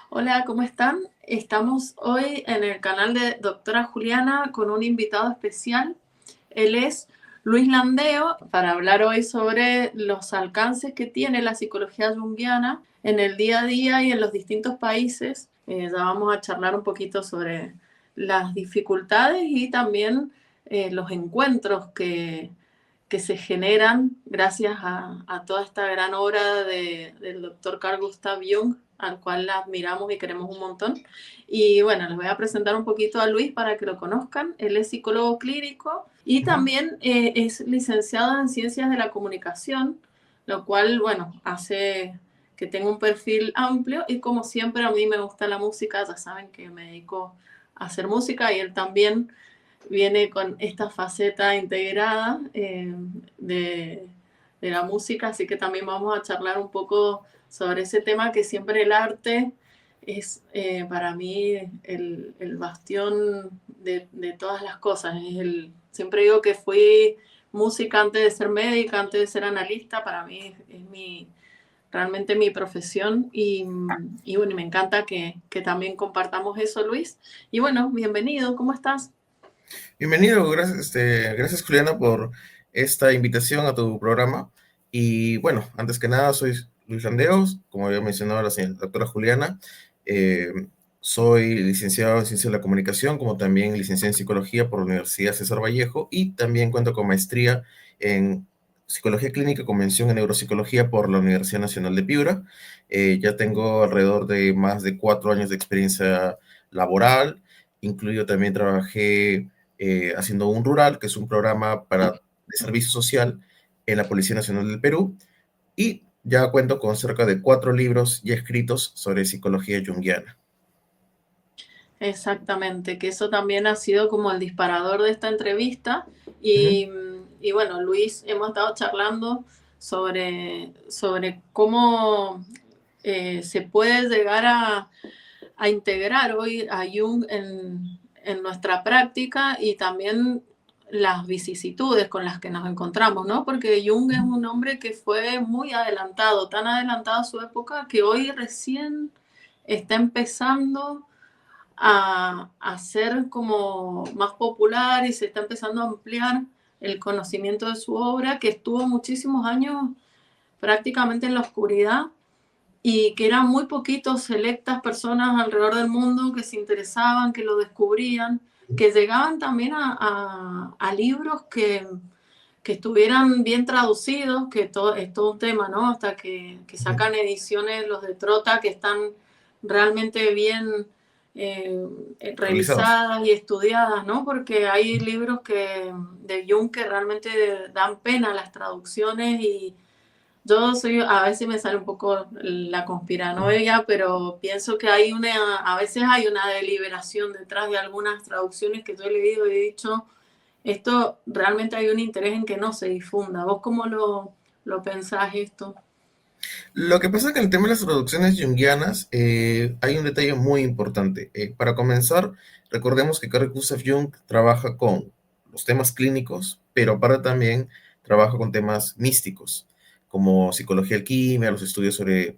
Hola, ¿cómo están? Estamos hoy en el canal de Doctora Juliana con un invitado especial. Él es Luis Landeo para hablar hoy sobre los alcances que tiene la psicología junguiana en el día a día y en los distintos países. Ya vamos a charlar un poquito sobre las dificultades y también los encuentros que se generan gracias a toda esta gran obra del doctor Carl Gustav Jung, al cual la admiramos y queremos un montón. Y bueno, les voy a presentar un poquito a Luis para que lo conozcan. Él es psicólogo clínico y Ujú. también es licenciado en ciencias de la comunicación, lo cual, bueno, hace que tenga un perfil amplio y como siempre a mí me gusta la música, ya saben que me dedico a hacer música y él también viene con esta faceta integrada de la música, así que también vamos a charlar un poco sobre ese tema que siempre el arte es para mí el bastión de todas las cosas. Siempre digo que fui música antes de ser médica, antes de ser analista, para mí realmente mi profesión y bueno, me encanta que también compartamos eso, Luis. Y bueno, bienvenido, ¿cómo estás? Bienvenido, gracias, gracias Juliana por esta invitación a tu programa. Y bueno, antes que nada, soy Luis Landeos, como había mencionado la señora doctora Juliana. eh, Soy licenciado en Ciencias de la Comunicación, como también licenciado en Psicología por la Universidad César Vallejo, y también cuento con maestría en Psicología Clínica con mención en Neuropsicología por la Universidad Nacional de Piura. Ya tengo alrededor de más de 4 años de experiencia laboral, incluido también trabajé haciendo un rural, que es un programa de servicio social en la Policía Nacional del Perú, y ya cuento con cerca de 4 libros ya escritos sobre psicología junguiana. Exactamente, que eso también ha sido como el disparador de esta entrevista. Ujú. Y bueno, Luis, hemos estado charlando sobre cómo se puede llegar a integrar hoy a Jung en nuestra práctica y también las vicisitudes con las que nos encontramos, ¿no? Porque Jung es un hombre que fue muy adelantado, tan adelantado a su época que hoy recién está empezando a ser como más popular y se está empezando a ampliar el conocimiento de su obra, que estuvo muchísimos años prácticamente en la oscuridad y que eran muy poquitos selectas personas alrededor del mundo que se interesaban, que lo descubrían, que llegaban también a libros que estuvieran bien traducidos, que todo, es todo un tema, ¿no? Hasta que Ujú. sacan ediciones los de Trota que están realmente bien eh, Realizados. revisadas y estudiadas, ¿no? Porque hay libros de Jung que realmente dan pena las traducciones y yo soy, a veces me sale un poco la conspiranoia, pero pienso que a veces hay una deliberación detrás de algunas traducciones que yo he leído y he dicho, esto realmente hay un interés en que no se difunda. ¿Vos cómo lo pensás esto? Lo que pasa es que en el tema de las traducciones junguianas hay un detalle muy importante. Para comenzar, recordemos que Carl Gustav Jung trabaja con los temas clínicos, pero aparte también trabaja con temas místicos, como psicología alquimia, los estudios sobre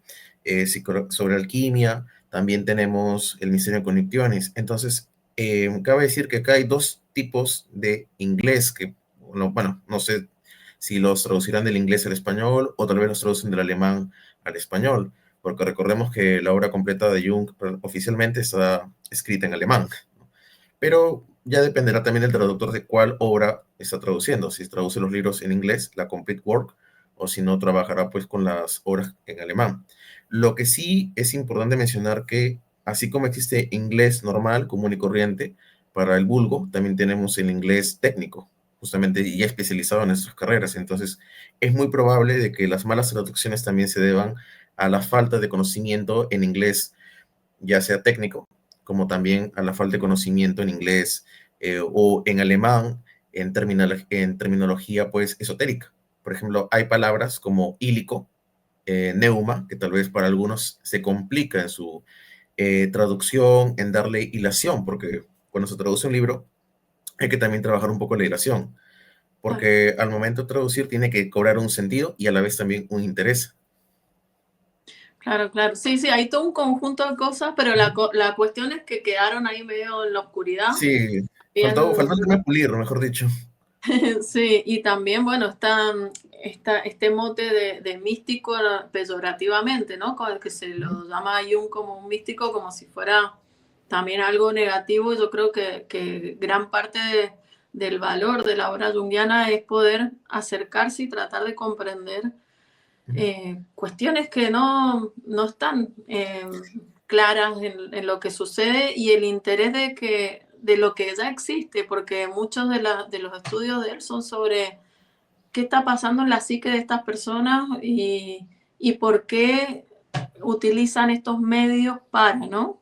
alquimia. También tenemos el misterio con Cognitiones. Entonces, cabe decir que acá hay dos tipos de inglés que, bueno, no sé si los traducirán del inglés al español o tal vez los traducen del alemán al español, porque recordemos que la obra completa de Jung oficialmente está escrita en alemán, ¿no? Pero ya dependerá también del traductor de cuál obra está traduciendo, si traduce los libros en inglés, la complete work, o si no, trabajará pues con las obras en alemán. Lo que sí es importante mencionar que así como existe inglés normal, común y corriente, para el vulgo, también tenemos el inglés técnico, justamente ya especializado en nuestras carreras. Entonces, es muy probable de que las malas traducciones también se deban a la falta de conocimiento en inglés, ya sea técnico, como también a la falta de conocimiento en inglés o en alemán en terminología pues esotérica. Por ejemplo, hay palabras como ílico, neuma, que tal vez para algunos se complica en su traducción, en darle hilación, porque cuando se traduce un libro hay que también trabajar un poco la hilación, Claro, porque al momento de traducir tiene que cobrar un sentido y a la vez también un interés. Claro, claro. Sí, sí, hay todo un conjunto de cosas, pero Ujú. la cuestión es que quedaron ahí medio en la oscuridad. Sí, Bien, faltó el tema pulir, mejor dicho. sí, y también, bueno, este mote de místico peyorativamente, ¿no? Con el que se Ujú. lo llama a Jung como un místico, como si fuera también algo negativo. Yo creo que gran parte del valor de la obra junguiana es poder acercarse y tratar de comprender cuestiones que no están claras en lo que sucede y el interés de lo que ya existe, porque muchos de los estudios de él son sobre qué está pasando en la psique de estas personas y por qué utilizan estos medios para, ¿no?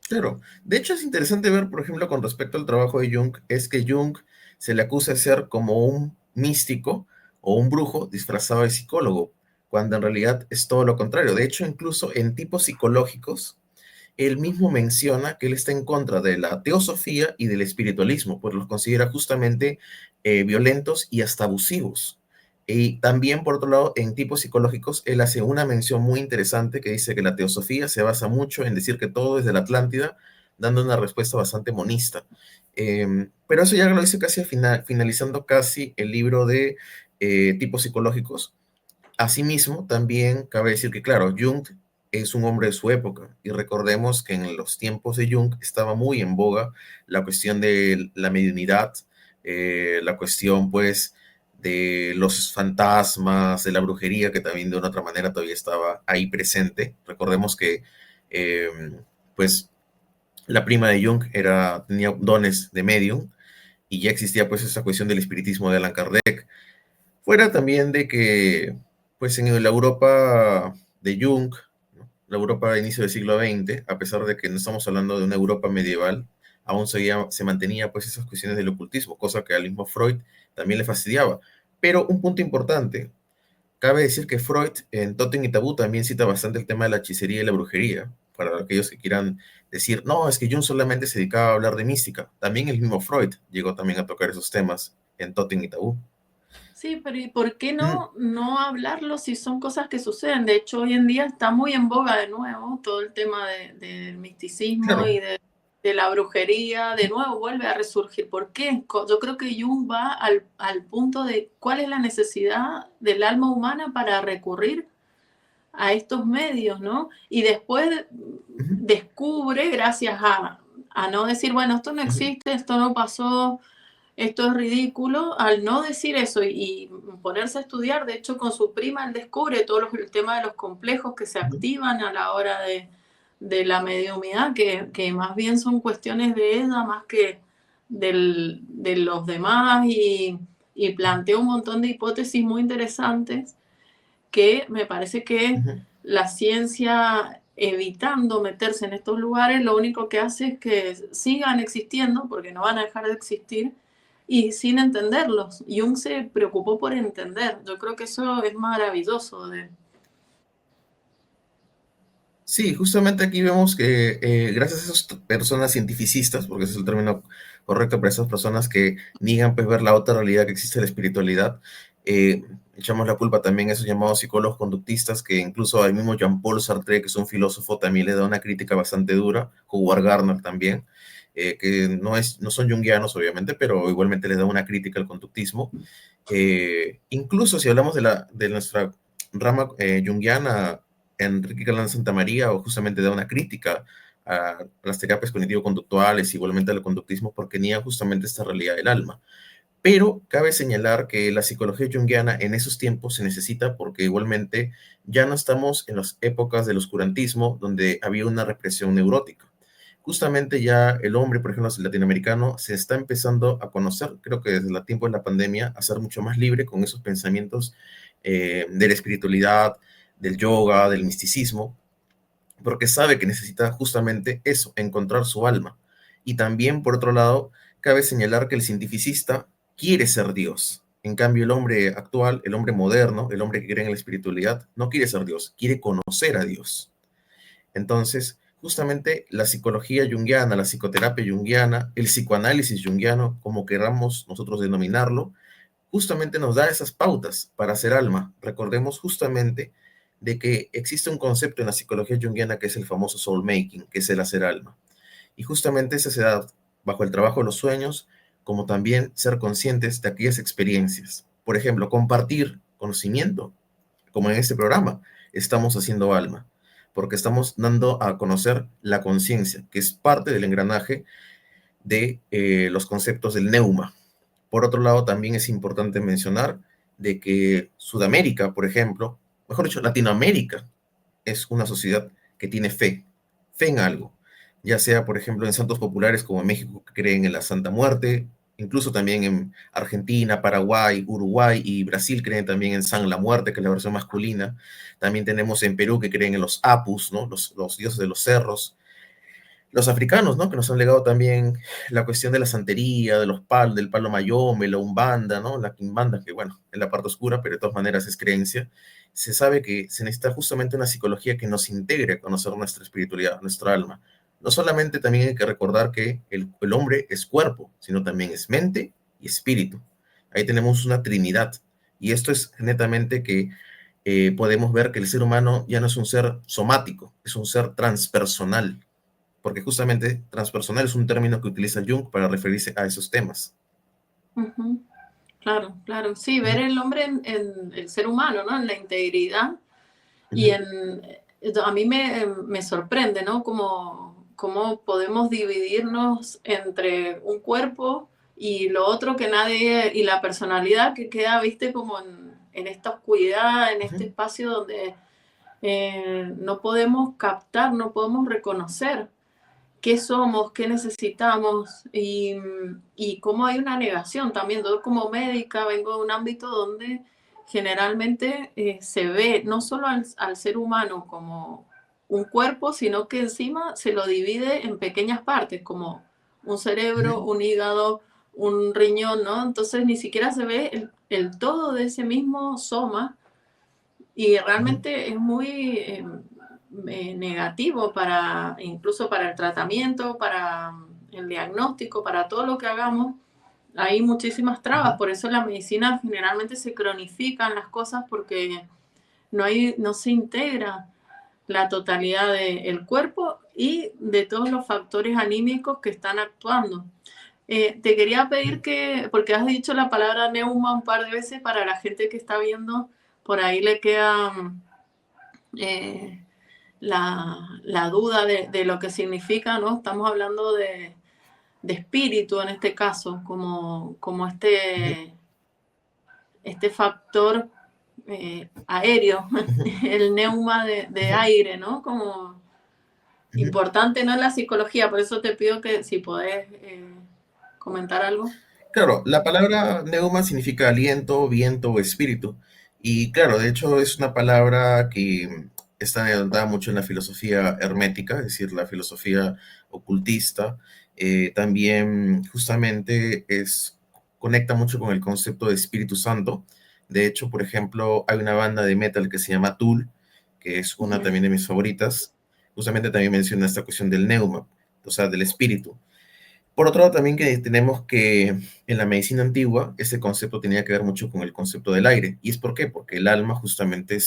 Claro, de hecho es interesante ver, por ejemplo, con respecto al trabajo de Jung, es que Jung se le acusa de ser como un místico o un brujo disfrazado de psicólogo, cuando en realidad es todo lo contrario. De hecho, incluso en tipos psicológicos, él mismo menciona que él está en contra de la teosofía y del espiritualismo, pues los considera justamente violentos y hasta abusivos. Y también, por otro lado, en tipos psicológicos, él hace una mención muy interesante que dice que la teosofía se basa mucho en decir que todo es de la Atlántida, dando una respuesta bastante monista. Pero eso ya lo dice casi finalizando casi el libro de tipos psicológicos. Asimismo, también cabe decir que, claro, Jung es un hombre de su época y recordemos que en los tiempos de Jung estaba muy en boga la cuestión de la mediunidad, la cuestión, pues, de los fantasmas, de la brujería, que también de una otra manera todavía estaba ahí presente. Recordemos que, eh, pues, la prima de Jung tenía dones de medium y ya existía, pues, esa cuestión del espiritismo de Allan Kardec. Fuera también de que, pues en la Europa de Jung, ¿no? La Europa de inicio del siglo XX, a pesar de que no estamos hablando de una Europa medieval, aún se mantenía pues esas cuestiones del ocultismo, cosa que al mismo Freud también le fastidiaba. Pero un punto importante, cabe decir que Freud en Totem y Tabú también cita bastante el tema de la hechicería y la brujería, para aquellos que quieran decir, no, es que Jung solamente se dedicaba a hablar de mística. También el mismo Freud llegó también a tocar esos temas en Totem y Tabú. Sí, pero ¿y por qué Mm, no hablarlo si son cosas que suceden? De hecho, hoy en día está muy en boga de nuevo todo el tema del misticismo claro. y de la brujería, de nuevo vuelve a resurgir. ¿Por qué? Yo creo que Jung va al punto de cuál es la necesidad del alma humana para recurrir a estos medios, ¿no? Y después Ujú, descubre, gracias a no decir, bueno, esto no ujú. existe, esto no pasó, esto es ridículo, al no decir eso y ponerse a estudiar, de hecho con su prima él descubre todo el tema de los complejos que se Ujú, activan a la hora de la mediumidad, que más bien son cuestiones de ella más que de los demás y plantea un montón de hipótesis muy interesantes que me parece que ujú. la ciencia evitando meterse en estos lugares, lo único que hace es que sigan existiendo, porque no van a dejar de existir, y sin entenderlos. Jung se preocupó por entender. Yo creo que eso es maravilloso. Sí, justamente aquí vemos que gracias a esas personas cientificistas, porque ese es el término correcto para esas personas que niegan pues ver la otra realidad que existe la espiritualidad, echamos la culpa también a esos llamados psicólogos conductistas, que incluso al mismo Jean-Paul Sartre, que es un filósofo, también le da una crítica bastante dura, Howard Gardner también, que no son junguianos obviamente, pero igualmente les da una crítica al conductismo. Incluso si hablamos de nuestra rama junguiana, Enrique Galán Santamaría o justamente da una crítica a las terapias cognitivo-conductuales, igualmente al conductismo, porque niega justamente esta realidad del alma. Pero cabe señalar que la psicología junguiana en esos tiempos se necesita porque igualmente ya no estamos en las épocas del oscurantismo donde había una represión neurótica. Justamente ya el hombre, por ejemplo, el latinoamericano, se está empezando a conocer, creo que desde el tiempo de la pandemia, a ser mucho más libre con esos pensamientos de la espiritualidad, del yoga, del misticismo, porque sabe que necesita justamente eso, encontrar su alma. Y también, por otro lado, cabe señalar que el cientificista quiere ser Dios. En cambio, el hombre actual, el hombre moderno, el hombre que cree en la espiritualidad, no quiere ser Dios, quiere conocer a Dios. Entonces, justamente la psicología junguiana, la psicoterapia junguiana, el psicoanálisis junguiano, como queramos nosotros denominarlo, justamente nos da esas pautas para hacer alma. Recordemos justamente de que existe un concepto en la psicología junguiana que es el famoso soul making, que es el hacer alma. Y justamente esa se da bajo el trabajo de los sueños, como también ser conscientes de aquellas experiencias. Por ejemplo, compartir conocimiento, como en este programa, estamos haciendo alma, porque estamos dando a conocer la conciencia, que es parte del engranaje de los conceptos del neuma. Por otro lado, también es importante mencionar de que Sudamérica, por ejemplo, mejor dicho, Latinoamérica, es una sociedad que tiene fe en algo, ya sea, por ejemplo, en santos populares como en México, que creen en la Santa Muerte, incluso también en Argentina, Paraguay, Uruguay y Brasil creen también en San la Muerte, que es la versión masculina. También tenemos en Perú que creen en los Apus, ¿no? Los dioses de los cerros. Los africanos, ¿no? Que nos han legado también la cuestión de la santería, de los palos, del palo mayombe, la umbanda, ¿no? La quimbanda, que bueno, es la parte oscura, pero de todas maneras es creencia. Se sabe que se necesita justamente una psicología que nos integre a conocer nuestra espiritualidad, nuestra alma. No solamente también hay que recordar que el hombre es cuerpo, sino también es mente y espíritu. Ahí tenemos una trinidad. Y esto es netamente que podemos ver que el ser humano ya no es un ser somático, es un ser transpersonal, porque justamente transpersonal es un término que utiliza Jung para referirse a esos temas. Ujú. Claro, claro. Sí, ver Ujú, el hombre en el ser humano, ¿no? En la integridad y ujú, en... A mí me sorprende, ¿no? Cómo podemos dividirnos entre un cuerpo y lo otro que nadie, y la personalidad que queda, viste, como en esta oscuridad, en este ujú, espacio donde no podemos captar, no podemos reconocer qué somos, qué necesitamos y cómo hay una negación también. Yo como médica vengo de un ámbito donde generalmente se ve no solo al ser humano como un cuerpo, sino que encima se lo divide en pequeñas partes, como un cerebro, ujú, un hígado, un riñón, ¿no? Entonces ni siquiera se ve el todo de ese mismo soma y ujú, realmente es muy negativo para, incluso para el tratamiento, para el diagnóstico, para todo lo que hagamos. Hay muchísimas trabas, ujú. por eso en la medicina generalmente se cronifican las cosas porque no se integra la totalidad del cuerpo y de todos los factores anímicos que están actuando. Te quería pedir que, porque has dicho la palabra neuma un par de veces, para la gente que está viendo, por ahí le queda eh, la duda de lo que significa, ¿no? Estamos hablando de espíritu en este caso, como Ujú, este factor aéreo, ujú. el neuma de Ujú, aire, ¿no? Como ujú. importante, ¿no? En la psicología, por eso te pido que si podés comentar algo. Claro, la palabra neuma significa aliento, viento o espíritu. Y claro, de hecho es una palabra que está adelantada mucho en la filosofía hermética, es decir, la filosofía ocultista. También justamente conecta mucho con el concepto de Espíritu Santo. De hecho, por ejemplo, hay una banda de metal que se llama Tool, que es una Ya. también de mis favoritas. Justamente también menciona esta cuestión del neuma, o sea, del espíritu. Por otro lado, también que tenemos que en la medicina antigua ese concepto tenía que ver mucho con el concepto del aire. ¿Y es por qué? Porque el alma justamente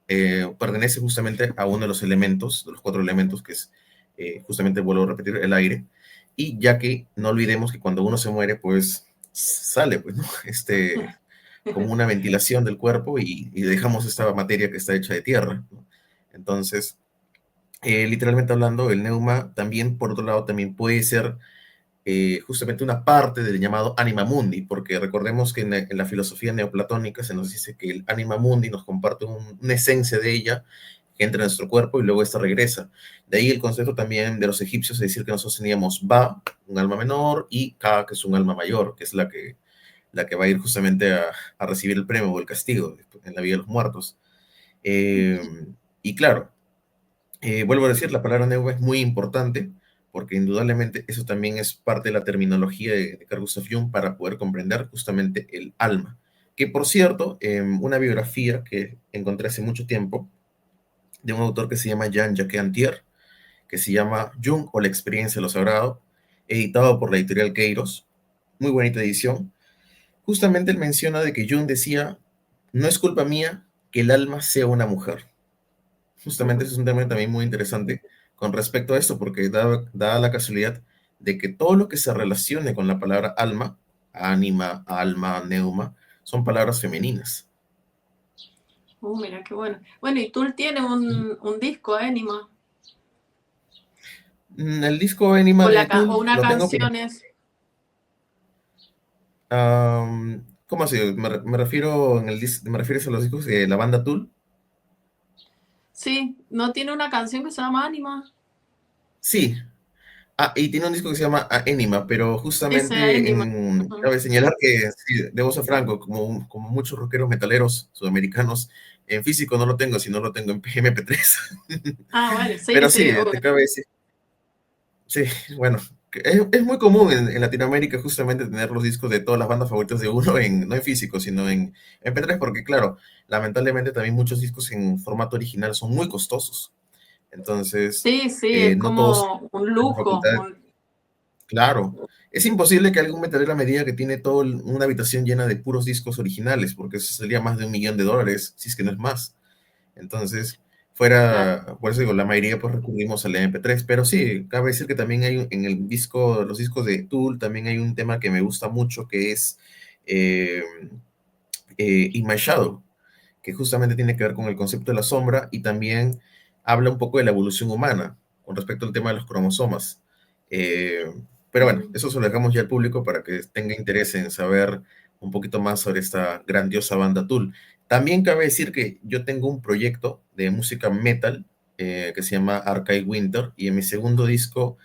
pertenece justamente a uno de los elementos, de los cuatro elementos, que es justamente, vuelvo a repetir, el aire. Y ya que no olvidemos que cuando uno se muere, pues sale, pues, ¿no? Como una ventilación del cuerpo y dejamos esta materia que está hecha de tierra, ¿no? Entonces, literalmente hablando, el neuma también, por otro lado, también puede ser justamente una parte del llamado anima mundi, porque recordemos que en la filosofía neoplatónica se nos dice que el anima mundi nos comparte una esencia de ella que entra en nuestro cuerpo y luego esta regresa. De ahí el concepto también de los egipcios es decir que nosotros teníamos Ba, un alma menor, y Ka, que es un alma mayor, que es la que va a ir justamente a recibir el premio o el castigo en la vida de los muertos. Eh, y claro, vuelvo a decir, la palabra Neuva es muy importante porque indudablemente eso también es parte de la terminología de Carl Gustav Jung para poder comprender justamente el alma. Que por cierto, una biografía que encontré hace mucho tiempo de un autor que se llama Jean-Jacques Antier, que se llama Jung o la experiencia de lo sagrado, editado por la editorial Keiros, muy bonita edición. Justamente él menciona de que Jung decía, no es culpa mía que el alma sea una mujer. Justamente ese es un tema también muy interesante con respecto a esto, porque da la casualidad de que todo lo que se relacione con la palabra alma, ánima, alma, neuma, son palabras femeninas. Mira, qué bueno. Bueno, y Tool tiene un disco, Anima, El disco Enigma de o Tool una lo tengo, pero canciones. ¿cómo así? Me refiero me refieres a los discos de la banda Tool. Sí, ¿no tiene una canción que se llama Anima? Sí. Y tiene un disco que se llama Enigma, pero Ese justamente Anima. Ajá. cabe señalar que, sí, debo ser franco, como muchos rockeros metaleros sudamericanos, en físico no lo tengo, sino lo tengo en MP3. Ah, bueno, sí, Pero sí, sí, te obvio. cabe decir, sí, bueno, que es muy común en Latinoamérica justamente tener los discos de todas las bandas favoritas de uno, no en físico, sino en MP3, porque claro, lamentablemente también muchos discos en formato original son muy costosos. Entonces, Sí, sí, es no todos como un tienen la lujo. facultad. Claro, es imposible que algún metalero me diga que tiene una habitación llena de puros discos originales, porque eso sería más de $1 millón, si es que no es más. Entonces, Claro. por eso digo, la mayoría pues recurrimos al MP3, pero sí, cabe decir que también hay en los discos de Tool, también hay un tema que me gusta mucho, que es eh, In My Shadow, que justamente tiene que ver con el concepto de la sombra y también habla un poco de la evolución humana con respecto al tema de los cromosomas. Eh, pero bueno, Mm. eso se lo dejamos ya al público para que tenga interés en saber un poquito más sobre esta grandiosa banda Tool. También cabe decir que yo tengo un proyecto de música metal que se llama Archive Winter y en mi segundo disco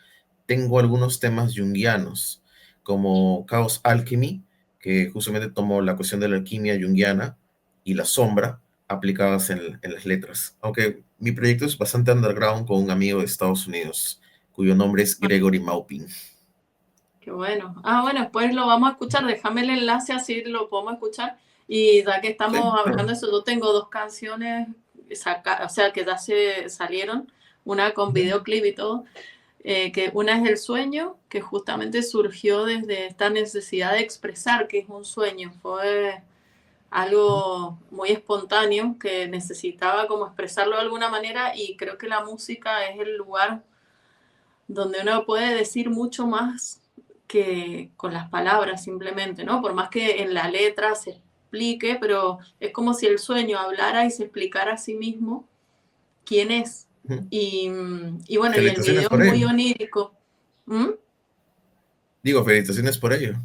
tengo algunos temas junguianos como Chaos Alchemy, que justamente tomo la cuestión de la alquimia junguiana y la sombra aplicadas en las letras. Aunque mi proyecto es bastante underground con un amigo de Estados Unidos, cuyo nombre es Gregory Maupin. Qué bueno. Ah, bueno, después lo vamos a escuchar. Déjame el enlace así lo podemos escuchar. Y ya que Sí, estamos hablando claro. de eso, yo tengo dos canciones, o sea, que ya se salieron, una con Ujú, videoclip y todo, que una es El Sueño, que justamente surgió desde esta necesidad de expresar que es un sueño. Fue ujú, algo muy espontáneo que necesitaba como expresarlo de alguna manera y creo que la música es el lugar donde uno puede decir mucho más que con las palabras simplemente, ¿no? Por más que en la letra se explique, pero es como si el sueño hablara y se explicara a sí mismo quién es. ujú. Y bueno, y el Felicitaciones video es por muy ello. onírico. ¿Mm? Digo, felicitaciones por ello,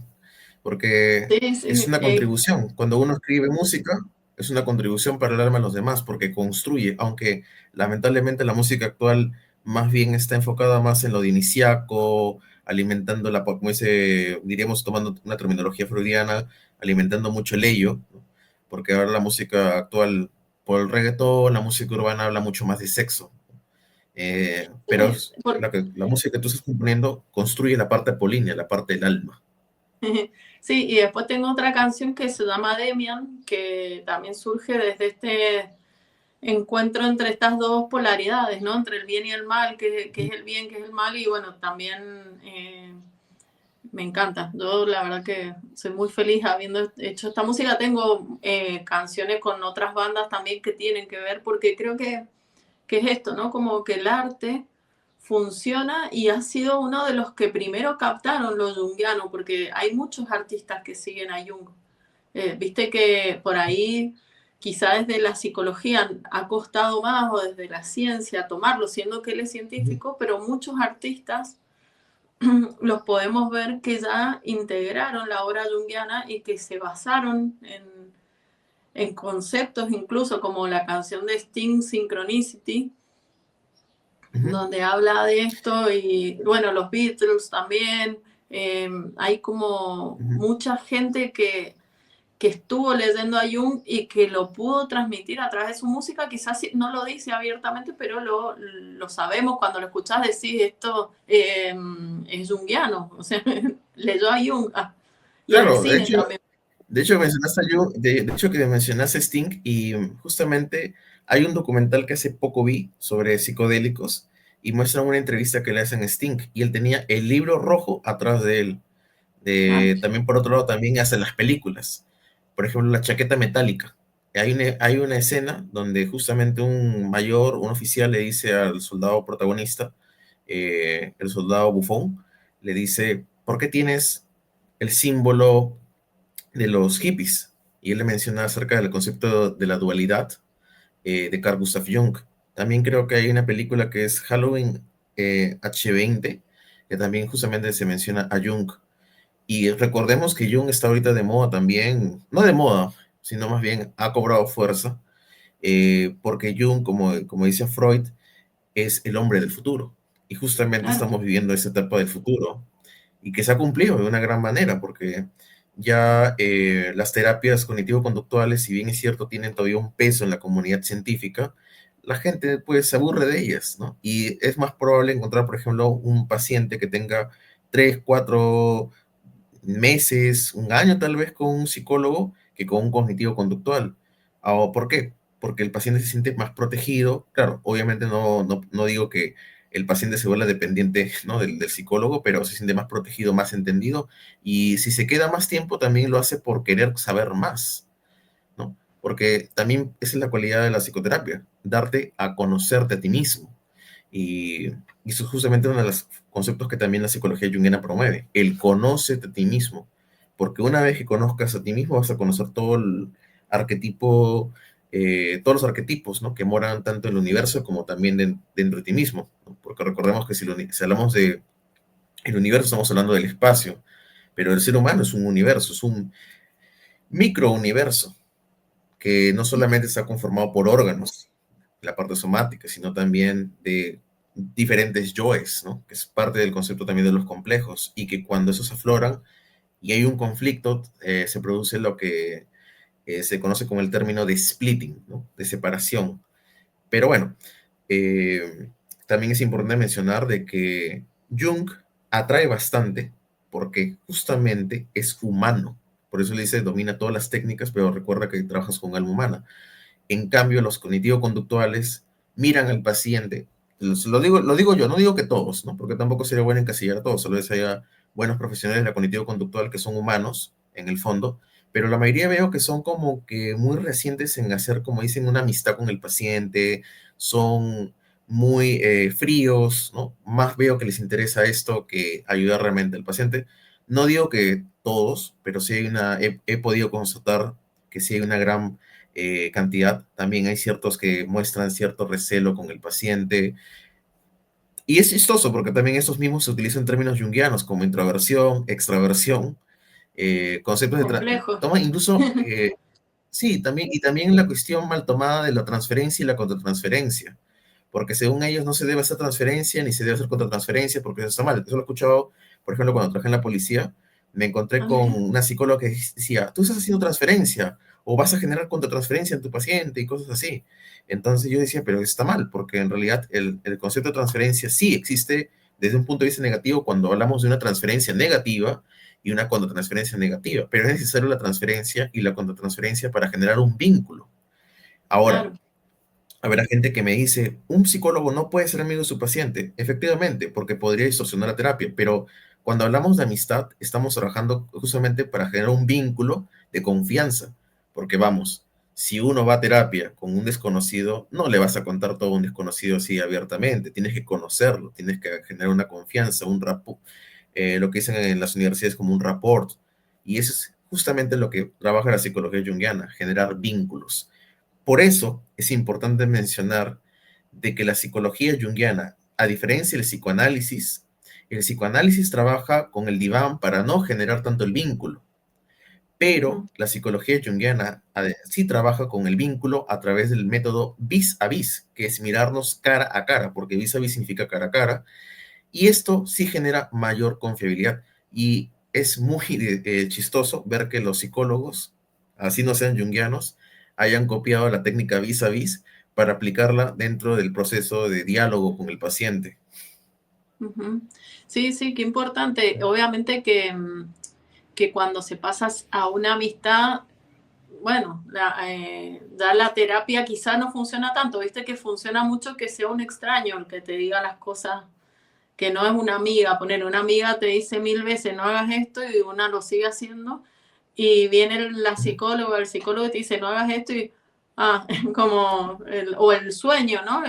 porque Sí, es sí, una contribución. Cuando uno escribe música, es una contribución para el alma de los demás, porque construye, aunque lamentablemente la música actual más bien está enfocada más en lo dionisiaco, alimentando como dice, diríamos tomando una terminología freudiana, alimentando mucho el ello, ¿no? Porque ahora la música actual, por el reggaetón, la música urbana habla mucho más de sexo. Pero sí, por- la música que tú estás componiendo construye la parte apolínea, la parte del alma. sí, y después tengo otra canción que se llama Demian, que también surge desde este encuentro entre estas dos polaridades, ¿no? Entre el bien y el mal, que es el bien, que es el mal, y bueno, también me encanta. Yo la verdad que soy muy feliz habiendo hecho esta música. Tengo canciones con otras bandas también que tienen que ver, porque creo que es esto, ¿no? Como que el arte funciona y ha sido uno de los que primero captaron lo junguiano, porque hay muchos artistas que siguen a Jung. Viste que por ahí quizá desde la psicología ha costado más o desde la ciencia tomarlo, siendo que él es Ujú, científico, pero muchos artistas los podemos ver que ya integraron la obra junguiana y que se basaron en conceptos incluso como la canción de Sting, Synchronicity, ujú, donde habla de esto y bueno, los Beatles también. Hay como ujú. mucha gente que estuvo leyendo a Jung y que lo pudo transmitir a través de su música, quizás no lo dice abiertamente, pero lo sabemos cuando lo escuchás decir esto es junguiano, o sea, leyó a Jung y en el Claro, cine también. de hecho mencionaste de hecho que mencionaste Sting y justamente hay un documental que hace poco vi sobre psicodélicos y muestra una entrevista que le hacen a Sting y él tenía el libro rojo atrás de él. Ah, También por otro lado también hacen las películas. Por ejemplo, la chaqueta metálica. hay una escena donde justamente un mayor, un oficial le dice al soldado protagonista, el soldado bufón, le dice, ¿por qué tienes el símbolo de los hippies? Y él le menciona acerca del concepto de la dualidad de Carl Gustav Jung. También creo que hay una película que es Halloween H20, que también justamente se menciona a Jung. Y recordemos que Jung está ahorita de moda también, no de moda, sino más bien ha cobrado fuerza, porque Jung, como dice Freud, es el hombre del futuro. Y justamente Claro. estamos viviendo esa etapa del futuro y que se ha cumplido de una gran manera, porque ya las terapias cognitivo-conductuales, si bien es cierto, tienen todavía un peso en la comunidad científica, la gente pues se aburre de ellas, ¿no? Y es más probable encontrar, por ejemplo, un paciente que tenga 3, 4 meses, un año tal vez con un psicólogo que con un cognitivo conductual. ¿Por qué? Porque el paciente se siente más protegido. Claro, obviamente no digo que el paciente se vuelva dependiente, ¿no? del psicólogo, pero se siente más protegido, más entendido. Y si se queda más tiempo, también lo hace por querer saber más, ¿no? Porque también esa es la cualidad de la psicoterapia, darte a conocerte a ti mismo. Y, y eso es justamente uno de los conceptos que también la psicología junguiana promueve, el conócete a ti mismo. Porque una vez que conozcas a ti mismo, vas a conocer todo el arquetipo, todos los arquetipos, ¿no? Que moran tanto en el universo como también dentro de ti mismo, ¿no? Porque recordemos que si hablamos de el universo, estamos hablando del espacio, pero el ser humano es un universo, es un microuniverso que no solamente está conformado por órganos, la parte somática, sino también de diferentes yoes, ¿no? Que es parte del concepto también de los complejos, y que cuando esos afloran y hay un conflicto, se produce lo que se conoce como el término de splitting, ¿no? De separación. Pero bueno, eh, también es importante mencionar de que Jung atrae bastante porque justamente es humano. Por eso le dice, domina todas las técnicas, pero recuerda que trabajas con alma humana. En cambio, los cognitivo-conductuales miran al paciente. Lo digo yo, no digo que todos, ¿no? Porque tampoco sería bueno encasillar a todos. Solo vez haya buenos profesionales de la cognitivo-conductual que son humanos, en el fondo, pero la mayoría veo que son como que muy recientes en hacer, como dicen, una amistad con el paciente, son muy fríos, ¿no? Más veo que les interesa esto que ayudar realmente al paciente. No digo que todos, pero sí he podido constatar que sí hay una gran cantidad. También hay ciertos que muestran cierto recelo con el paciente. Y es chistoso porque también estos mismos se utilizan términos junguianos como introversión, extraversión, conceptos Complejo. toma incluso, sí, también, y también la cuestión mal tomada de la transferencia y la contratransferencia. Porque según ellos no se debe hacer transferencia ni se debe hacer contratransferencia porque eso está mal. Eso lo he escuchado, por ejemplo, cuando trabajé en la policía, me encontré Ah, con mira. una psicóloga que decía, tú estás haciendo transferencia o vas a generar contratransferencia en tu paciente y cosas así. Entonces yo decía, pero está mal, porque en realidad el concepto de transferencia sí existe desde un punto de vista negativo cuando hablamos de una transferencia negativa y una contratransferencia negativa, pero es necesario la transferencia y la contratransferencia para generar un vínculo. Ahora, Claro. habrá gente que me dice, un psicólogo no puede ser amigo de su paciente. Efectivamente, porque podría distorsionar la terapia, pero cuando hablamos de amistad, estamos trabajando justamente para generar un vínculo de confianza, porque vamos, si uno va a terapia con un desconocido, no le vas a contar todo a un desconocido así abiertamente, tienes que conocerlo, tienes que generar una confianza, un rapport, lo que dicen en las universidades como un rapport, y eso es justamente lo que trabaja la psicología junguiana, generar vínculos. Por eso es importante mencionar de que la psicología junguiana, a diferencia del psicoanálisis, el psicoanálisis trabaja con el diván para no generar tanto el vínculo, pero Ujú. la psicología junguiana sí trabaja con el vínculo a través del método vis a vis, que es mirarnos cara a cara, porque vis a vis significa cara a cara, y esto sí genera mayor confiabilidad. Y es muy chistoso ver que los psicólogos, así no sean junguianos, hayan copiado la técnica vis a vis para aplicarla dentro del proceso de diálogo con el paciente. Ujú. Sí, sí, qué importante. Obviamente que, que cuando se pasa a una amistad, bueno, ya la terapia quizá no funciona tanto, viste que funciona mucho que sea un extraño el que te diga las cosas, que no es una amiga, poner una amiga te dice 1000 veces no hagas esto y una lo sigue haciendo, y viene la psicóloga, el psicólogo te dice no hagas esto y, Ah, como o el sueño, ¿no?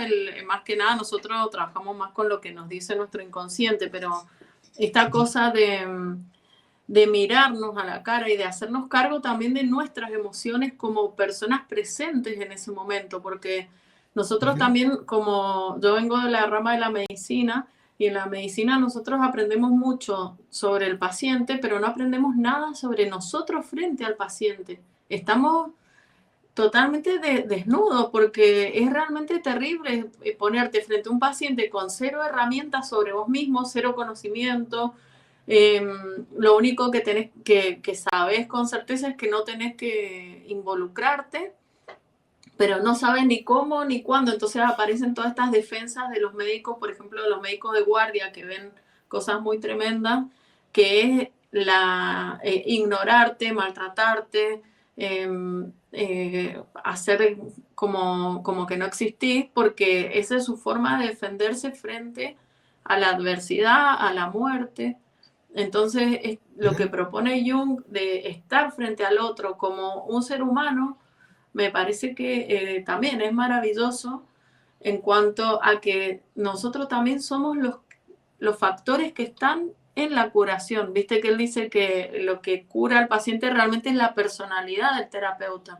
Más que nada nosotros trabajamos más con lo que nos dice nuestro inconsciente, pero esta cosa de mirarnos a la cara y de hacernos cargo también de nuestras emociones como personas presentes en ese momento, porque nosotros Ujú. también, como yo vengo de la rama de la medicina, y en la medicina nosotros aprendemos mucho sobre el paciente, pero no aprendemos nada sobre nosotros frente al paciente. Estamos totalmente desnudo, porque es realmente terrible ponerte frente a un paciente con cero herramientas sobre vos mismo, cero conocimiento. Eh, lo único que tenés que sabes con certeza es que no tenés que involucrarte, pero no sabes ni cómo ni cuándo. Entonces aparecen todas estas defensas de los médicos, por ejemplo, de los médicos de guardia que ven cosas muy tremendas, que es ignorarte, maltratarte, eh, hacer como que no existís, porque esa es su forma de defenderse frente a la adversidad, a la muerte. Entonces, es lo que Ujú. propone Jung de estar frente al otro como un ser humano, me parece que también es maravilloso en cuanto a que nosotros también somos los factores que están en la curación. Viste que él dice que lo que cura al paciente realmente es la personalidad del terapeuta.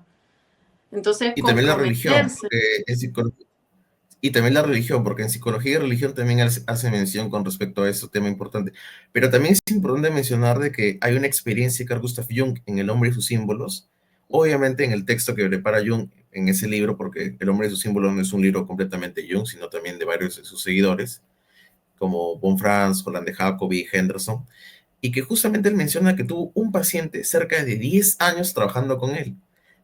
Entonces, Y también la religión, comprometerse. porque y también la religión, porque en psicología y religión también hace mención con respecto a ese tema importante. Pero también es importante mencionar de que hay una experiencia de Carl Gustav Jung en El hombre y sus símbolos, obviamente en el texto que prepara Jung en ese libro, porque El hombre y sus símbolos no es un libro completamente Jung, sino también de varios de sus seguidores, como Von Franz, Holland de Jacobi, Henderson, y que justamente él menciona que tuvo un paciente cerca de 10 años trabajando con él.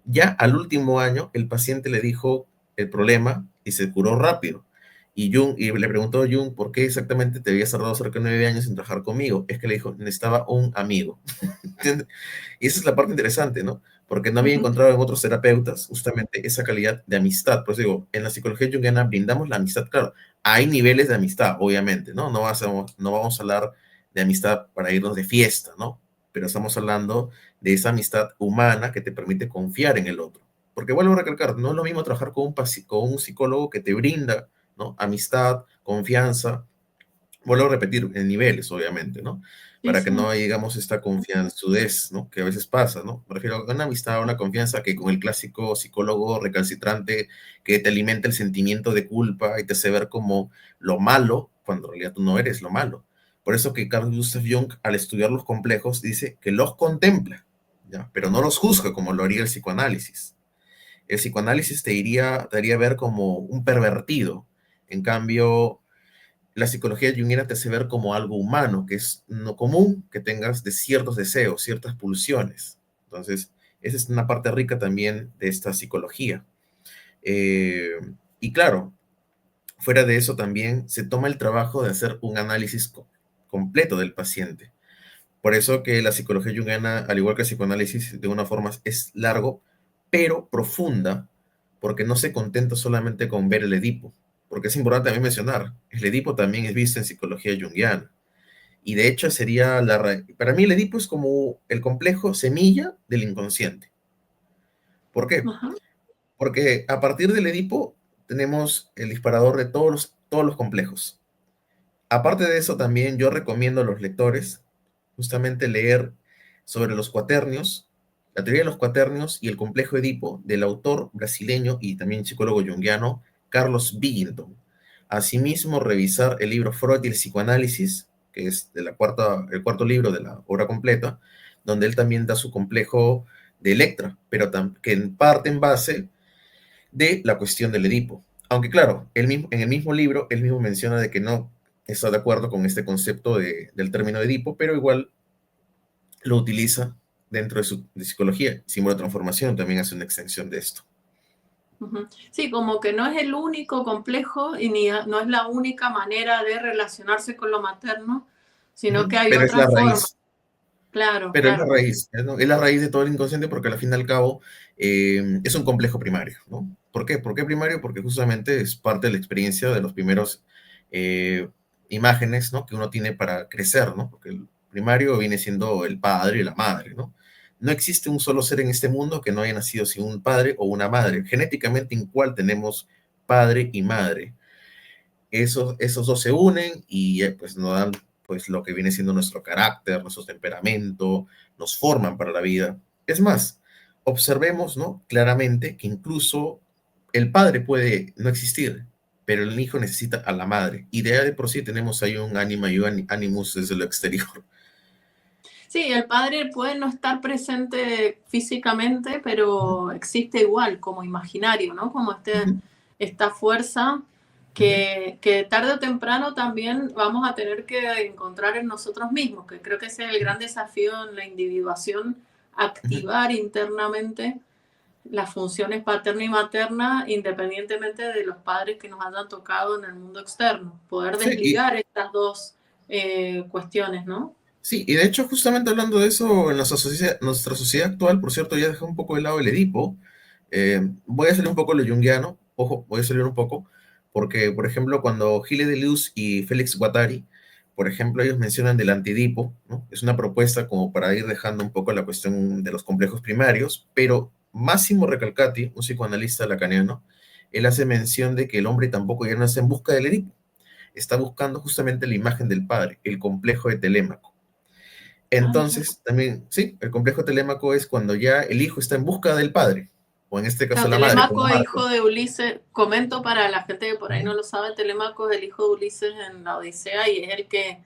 Ya al último año, el paciente le dijo el problema y se curó rápido. Y le preguntó a Jung por qué exactamente te había tardado cerca de 9 años en trabajar conmigo. Es que le dijo, necesitaba un amigo. Y esa es la parte interesante, ¿no? Porque no había Ujú. encontrado en otros terapeutas justamente esa calidad de amistad. Por eso digo, en la psicología junguiana brindamos la amistad, claro. Hay niveles de amistad, obviamente, ¿no? No vamos a hablar de amistad para irnos de fiesta, ¿no? Pero estamos hablando de esa amistad humana que te permite confiar en el otro. Porque vuelvo a recalcar, no es lo mismo trabajar con un psicólogo que te brinda, ¿no? Amistad, confianza, vuelvo a repetir, en niveles, obviamente, ¿no? Sí, Para que no sí. digamos esta confianzudez, ¿no? Que a veces pasa, ¿no? Me refiero a una amistad, a una confianza que con el clásico psicólogo recalcitrante que te alimenta el sentimiento de culpa y te hace ver como lo malo, cuando en realidad tú no eres lo malo. Por eso que Carl Gustav Jung, al estudiar los complejos, dice que los contempla, ¿ya? Pero no los juzga como lo haría el psicoanálisis. El psicoanálisis te haría ver como un pervertido. En cambio, la psicología junguiana te hace ver como algo humano, que es no común que tengas de ciertos deseos, ciertas pulsiones. Entonces, esa es una parte rica también de esta psicología. Eh, y claro, fuera de eso también se toma el trabajo de hacer un análisis completo del paciente. Por eso que la psicología junguiana, al igual que el psicoanálisis, de una forma es largo, pero profunda, porque no se contenta solamente con ver el Edipo. Porque es importante también mencionar, el Edipo también es visto en psicología junguiana. Y de hecho sería para mí el Edipo es como el complejo semilla del inconsciente. ¿Por qué? Ajá. Porque a partir del Edipo tenemos el disparador de todos los complejos. Aparte de eso, también yo recomiendo a los lectores justamente leer sobre los cuaternios, la teoría de los cuaternios y el complejo Edipo del autor brasileño y también psicólogo junguiano Carlos Billington. Asimismo, revisar el libro Freud y el psicoanálisis, que es el cuarto libro de la obra completa, donde él también da su complejo de Electra, pero que en parte en base de la cuestión del Edipo. Aunque claro, en el mismo libro, él mismo menciona de que no está de acuerdo con este concepto del término Edipo, pero igual lo utiliza dentro de psicología. Símbolo de transformación también hace una extensión de esto. Ujú. Sí, como que no es el único complejo y no es la única manera de relacionarse con lo materno, sino que hay Pero es la otras formas. raíz, Claro, pero es la claro. raíz, ¿no? Es la raíz de todo el inconsciente porque al fin y al cabo es un complejo primario, ¿no? ¿Por qué? ¿Por qué primario? Porque justamente es parte de la experiencia de los primeros eh, imágenes, ¿no? Que uno tiene para crecer, ¿no? Porque el primario viene siendo el padre y la madre, ¿no? no existe un solo ser en este mundo que no haya nacido sin un padre o una madre. Genéticamente igual tenemos padre y madre. Esos dos se unen y pues nos dan pues lo que viene siendo nuestro carácter, nuestro temperamento, nos forman para la vida. Es más, observemos, ¿no? Claramente que incluso el padre puede no existir, pero el hijo necesita a la madre. Y de por sí tenemos ahí un ánima y un animus desde lo exterior. Sí, el padre puede no estar presente físicamente, Ujú, pero existe igual como imaginario, ¿no? Como ujú, esta fuerza ujú, que tarde o temprano también vamos a tener que encontrar en nosotros mismos, que creo que ese es el gran desafío en la individuación, ujú. activar internamente las funciones paterna y materna independientemente de los padres que nos hayan tocado en el mundo externo, poder Sí, y, desligar estas dos cuestiones, ¿no? sí, y de hecho, justamente hablando de eso, en nuestra sociedad actual, por cierto, ya dejé un poco de lado el Edipo. Voy a salir un poco lo junguiano, ojo, voy a salir un poco, porque, por ejemplo, cuando Gilles Deleuze y Félix Guattari, por ejemplo, ellos mencionan del antidipo, ¿no? Es una propuesta como para ir dejando un poco la cuestión de los complejos primarios, pero Massimo Recalcati, un psicoanalista lacaniano, él hace mención de que el hombre tampoco ya no está en busca del Edipo, está buscando justamente la imagen del padre, el complejo de Telémaco. Ah, Entonces, también, sí, el complejo telémaco es cuando ya el hijo está en busca del padre, o en este caso claro, la madre, como Telémaco es Marco. hijo de Ulises. Comento para la gente que por ahí no lo sabe, Telémaco es el hijo de Ulises en la Odisea y es el que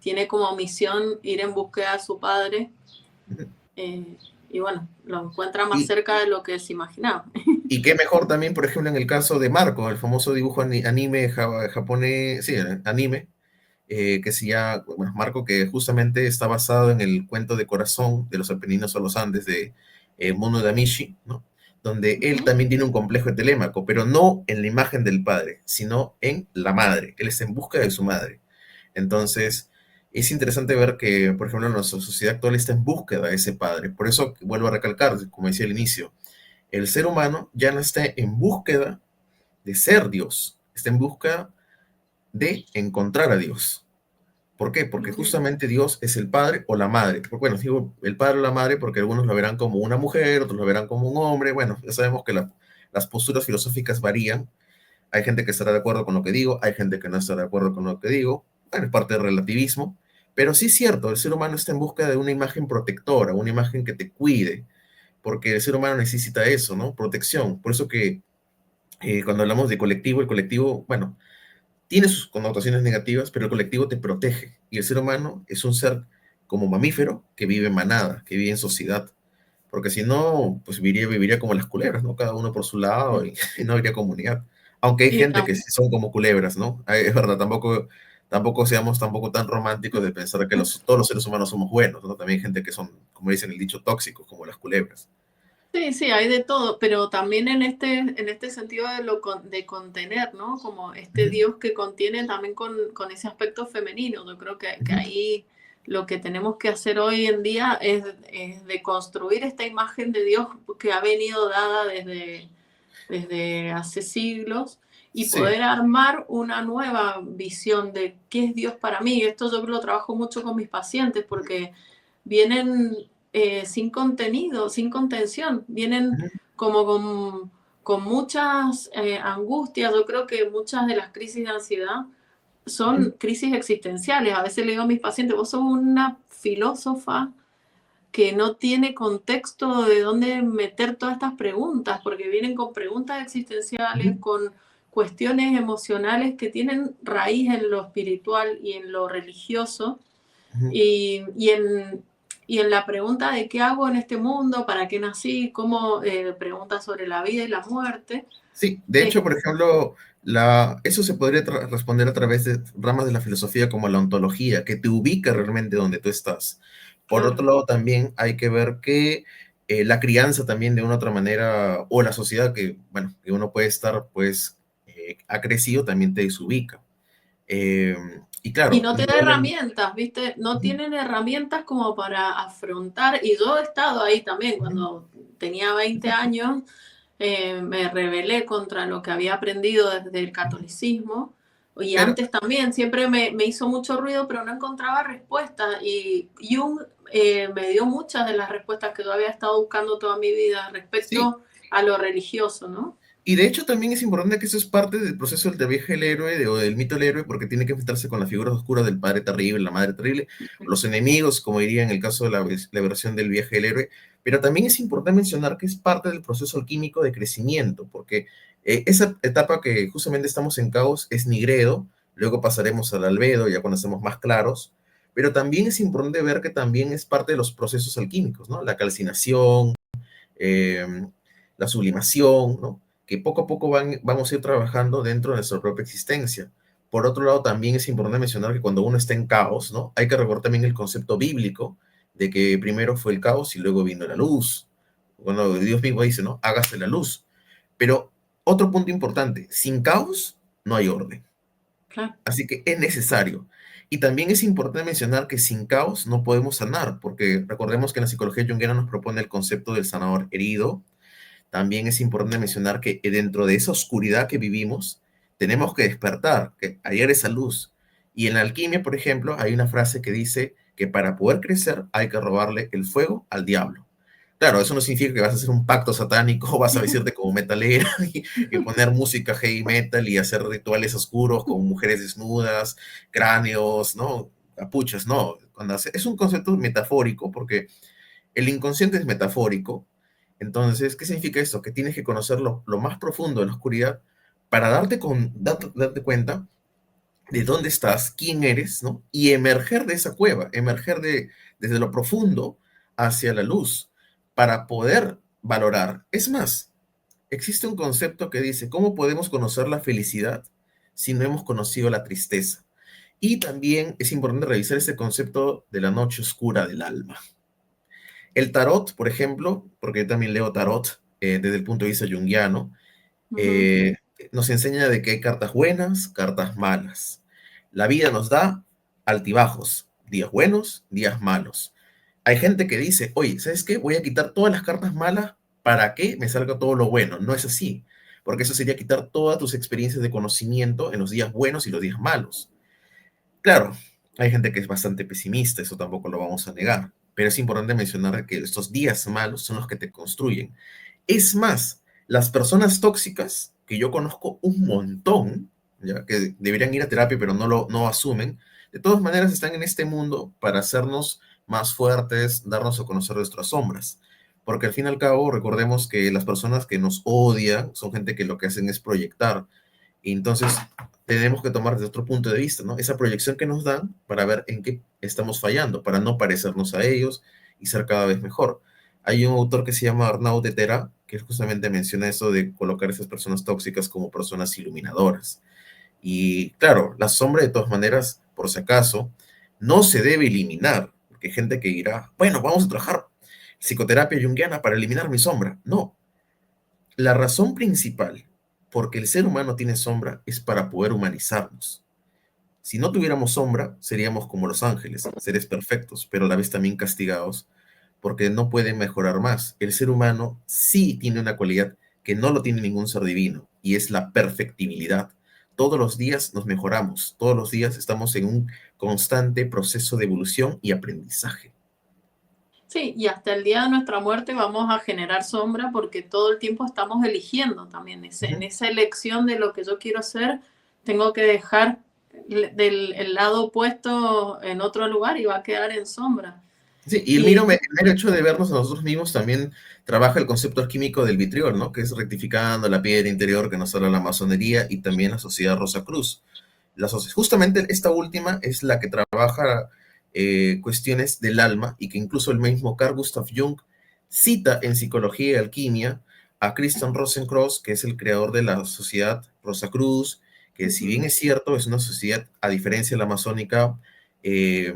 tiene como misión ir en búsqueda de su padre. Ujú. Y bueno, lo encuentra más Y, cerca de lo que se imaginaba. y qué mejor también, por ejemplo, en el caso de Marco, el famoso dibujo anime japonés, sí, anime, que se llama, bueno, Marco, que justamente está basado en el cuento de Corazón de los Apeninos a los Andes de Mono Damishi, ¿no? Donde él también tiene un complejo de Telémaco, pero no en la imagen del padre, sino en la madre. Él está en busca de su madre. Entonces, es interesante ver que, por ejemplo, nuestra sociedad actual está en búsqueda de ese padre. Por eso vuelvo a recalcar, como decía al inicio, el ser humano ya no está en búsqueda de ser Dios, está en busca de encontrar a Dios. ¿Por qué? Porque justamente Dios es el padre o la madre. Bueno, digo el padre o la madre porque algunos lo verán como una mujer, otros lo verán como un hombre. Bueno, ya sabemos que las posturas filosóficas varían. Hay gente que estará de acuerdo con lo que digo, hay gente que no estará de acuerdo con lo que digo. Bueno, es parte del relativismo. Pero sí es cierto, el ser humano está en busca de una imagen protectora, una imagen que te cuide, porque el ser humano necesita eso, ¿no? Protección. Por eso que cuando hablamos de colectivo, el colectivo, bueno, tiene sus connotaciones negativas, pero el colectivo te protege. Y el ser humano es un ser como mamífero que vive en manada, que vive en sociedad. Porque si no, pues viviría como las culebras, ¿no? Cada uno por su lado y no habría comunidad. Aunque hay Y gente que sí son como culebras, ¿no? Es verdad, tampoco seamos tampoco tan románticos de pensar que todos los seres humanos somos buenos, ¿no? También hay gente que son, como dicen el dicho, tóxicos, como las culebras. sí, sí, hay de todo, pero también en este sentido de, de contener, ¿no? Como este Ujú, Dios que contiene también con ese aspecto femenino. Yo creo que ujú, ahí lo que tenemos que hacer hoy en día es de construir esta imagen de Dios que ha venido dada desde hace siglos y sí. poder armar una nueva visión de qué es Dios para mí. Esto yo lo trabajo mucho con mis pacientes porque vienen sin contenido, sin contención, vienen Ujú, como con muchas angustias. Yo creo que muchas de las crisis de ansiedad ujú. son crisis existenciales. A veces le digo a mis pacientes, vos sos una filósofa que no tiene contexto de dónde meter todas estas preguntas, porque vienen con preguntas existenciales, Ujú, con cuestiones emocionales que tienen raíz en lo espiritual y en lo religioso, ujú. y, y, en, y en la pregunta de qué hago en este mundo, para qué nací, cómo preguntas sobre la vida y la muerte. Sí, de Eh, hecho, por ejemplo, eso se podría responder a través de ramas de la filosofía como la ontología, que te ubica realmente donde tú estás. Por otro claro. lado, también hay que ver que la crianza también de una u otra manera, o la sociedad que, bueno, que uno puede estar, pues, ha crecido, también te desubica. Eh, y Y claro, no te da indudablemente. herramientas, ¿viste? No Ujú, tienen herramientas como para afrontar. Y yo he estado ahí también, ujú, cuando tenía 20 exacto, años, me rebelé contra lo que había aprendido desde el ujú. catolicismo. Y Pero, antes también, siempre me hizo mucho ruido, pero no encontraba respuestas. Y Jung me dio muchas de las respuestas que yo había estado buscando toda mi vida Sí, respecto a lo religioso, ¿no? y de hecho también es importante que eso es parte del proceso del viaje del héroe o del mito del héroe, porque tiene que enfrentarse con las figuras oscuras del padre terrible, la madre terrible, los enemigos, como diría en el caso de la versión del viaje del héroe. Pero también es importante mencionar que es parte del proceso alquímico de crecimiento, porque esa etapa que justamente estamos en caos es Nigredo, luego pasaremos al Albedo, ya cuando estemos más claros, pero también es importante ver que también es parte de los procesos alquímicos, ¿no? La calcinación, eh, la sublimación, ¿no? Que poco a poco vamos a ir trabajando dentro de nuestra propia existencia. Por otro lado, también es importante mencionar que cuando uno está en caos, ¿no? Hay que recordar también el concepto bíblico de que primero fue el caos y luego vino la luz. Cuando Dios mismo dice, ¿no? Hágase la luz. Pero otro punto importante, sin caos no hay orden. Claro. Así que es necesario. Y también es importante mencionar que sin caos no podemos sanar, porque recordemos que en la psicología junguiana nos propone el concepto del sanador herido. También es importante mencionar que dentro de esa oscuridad que vivimos, tenemos que despertar, que hallar esa luz. Y en la alquimia, por ejemplo, hay una frase que dice que para poder crecer hay que robarle el fuego al diablo. Claro, eso no significa que vas a hacer un pacto satánico o vas a vestirte como metalera y poner música heavy metal y hacer rituales oscuros con mujeres desnudas, cráneos, ¿no? Capuchas, no. Es un concepto metafórico porque el inconsciente es metafórico. Entonces, ¿qué significa esto? Que tienes que conocer lo más profundo de la oscuridad para darte cuenta de dónde estás, quién eres, ¿no? Y emerger de esa cueva, desde lo profundo hacia la luz para poder valorar. Es más, existe un concepto que dice, ¿cómo podemos conocer la felicidad si no hemos conocido la tristeza? Y también es importante revisar ese concepto de la noche oscura del alma. El tarot, por ejemplo, porque yo también leo tarot desde el punto de vista junguiano, Ujú. eh, nos enseña de que hay cartas buenas, cartas malas. La vida nos da altibajos, días buenos, días malos. Hay gente que dice, oye, ¿sabes qué? Voy a quitar todas las cartas malas para que me salga todo lo bueno. No es así, porque eso sería quitar todas tus experiencias de conocimiento en los días buenos y los días malos. Claro, hay gente que es bastante pesimista, eso tampoco lo vamos a negar, pero es importante mencionar que estos días malos son los que te construyen. Es más, las personas tóxicas, que yo conozco un montón, ya que deberían ir a terapia pero no asumen, de todas maneras están en este mundo para hacernos más fuertes, darnos a conocer nuestras sombras. Porque al fin y al cabo, recordemos que las personas que nos odian son gente que lo que hacen es proyectar. Y entonces tenemos que tomar desde otro punto de vista, ¿no? Esa proyección que nos dan para ver en qué estamos fallando, para no parecernos a ellos y ser cada vez mejor. Hay un autor que se llama Arnaud de Tera, que justamente menciona eso de colocar a esas personas tóxicas como personas iluminadoras. Y claro, la sombra de todas maneras, por si acaso, no se debe eliminar, porque hay gente que dirá, bueno, vamos a trabajar psicoterapia junguiana para eliminar mi sombra. No, la razón principal por que el ser humano tiene sombra es para poder humanizarnos. Si no tuviéramos sombra, seríamos como los ángeles, seres perfectos, pero a la vez también castigados, porque no pueden mejorar más. El ser humano sí tiene una cualidad que no lo tiene ningún ser divino, y es la perfectibilidad. Todos los días nos mejoramos, todos los días estamos en un constante proceso de evolución y aprendizaje. Sí, y hasta el día de nuestra muerte vamos a generar sombra porque todo el tiempo estamos eligiendo también. En Ujú. esa elección de lo que yo quiero hacer, tengo que dejar el lado opuesto en otro lugar y va a quedar en sombra. Sí, y Y el mero hecho de vernos a nosotros mismos también trabaja el concepto alquímico del vitriol, ¿no? Que es rectificando la piedra interior que nos habla la masonería y también la sociedad Rosa Cruz. Justamente esta última es la que trabaja cuestiones del alma y que incluso el mismo Carl Gustav Jung cita en Psicología y Alquimia a Christian Rosenkreuz, que es el creador de la sociedad Rosa Cruz, que si bien es cierto, es una sociedad, a diferencia de la masónica, eh,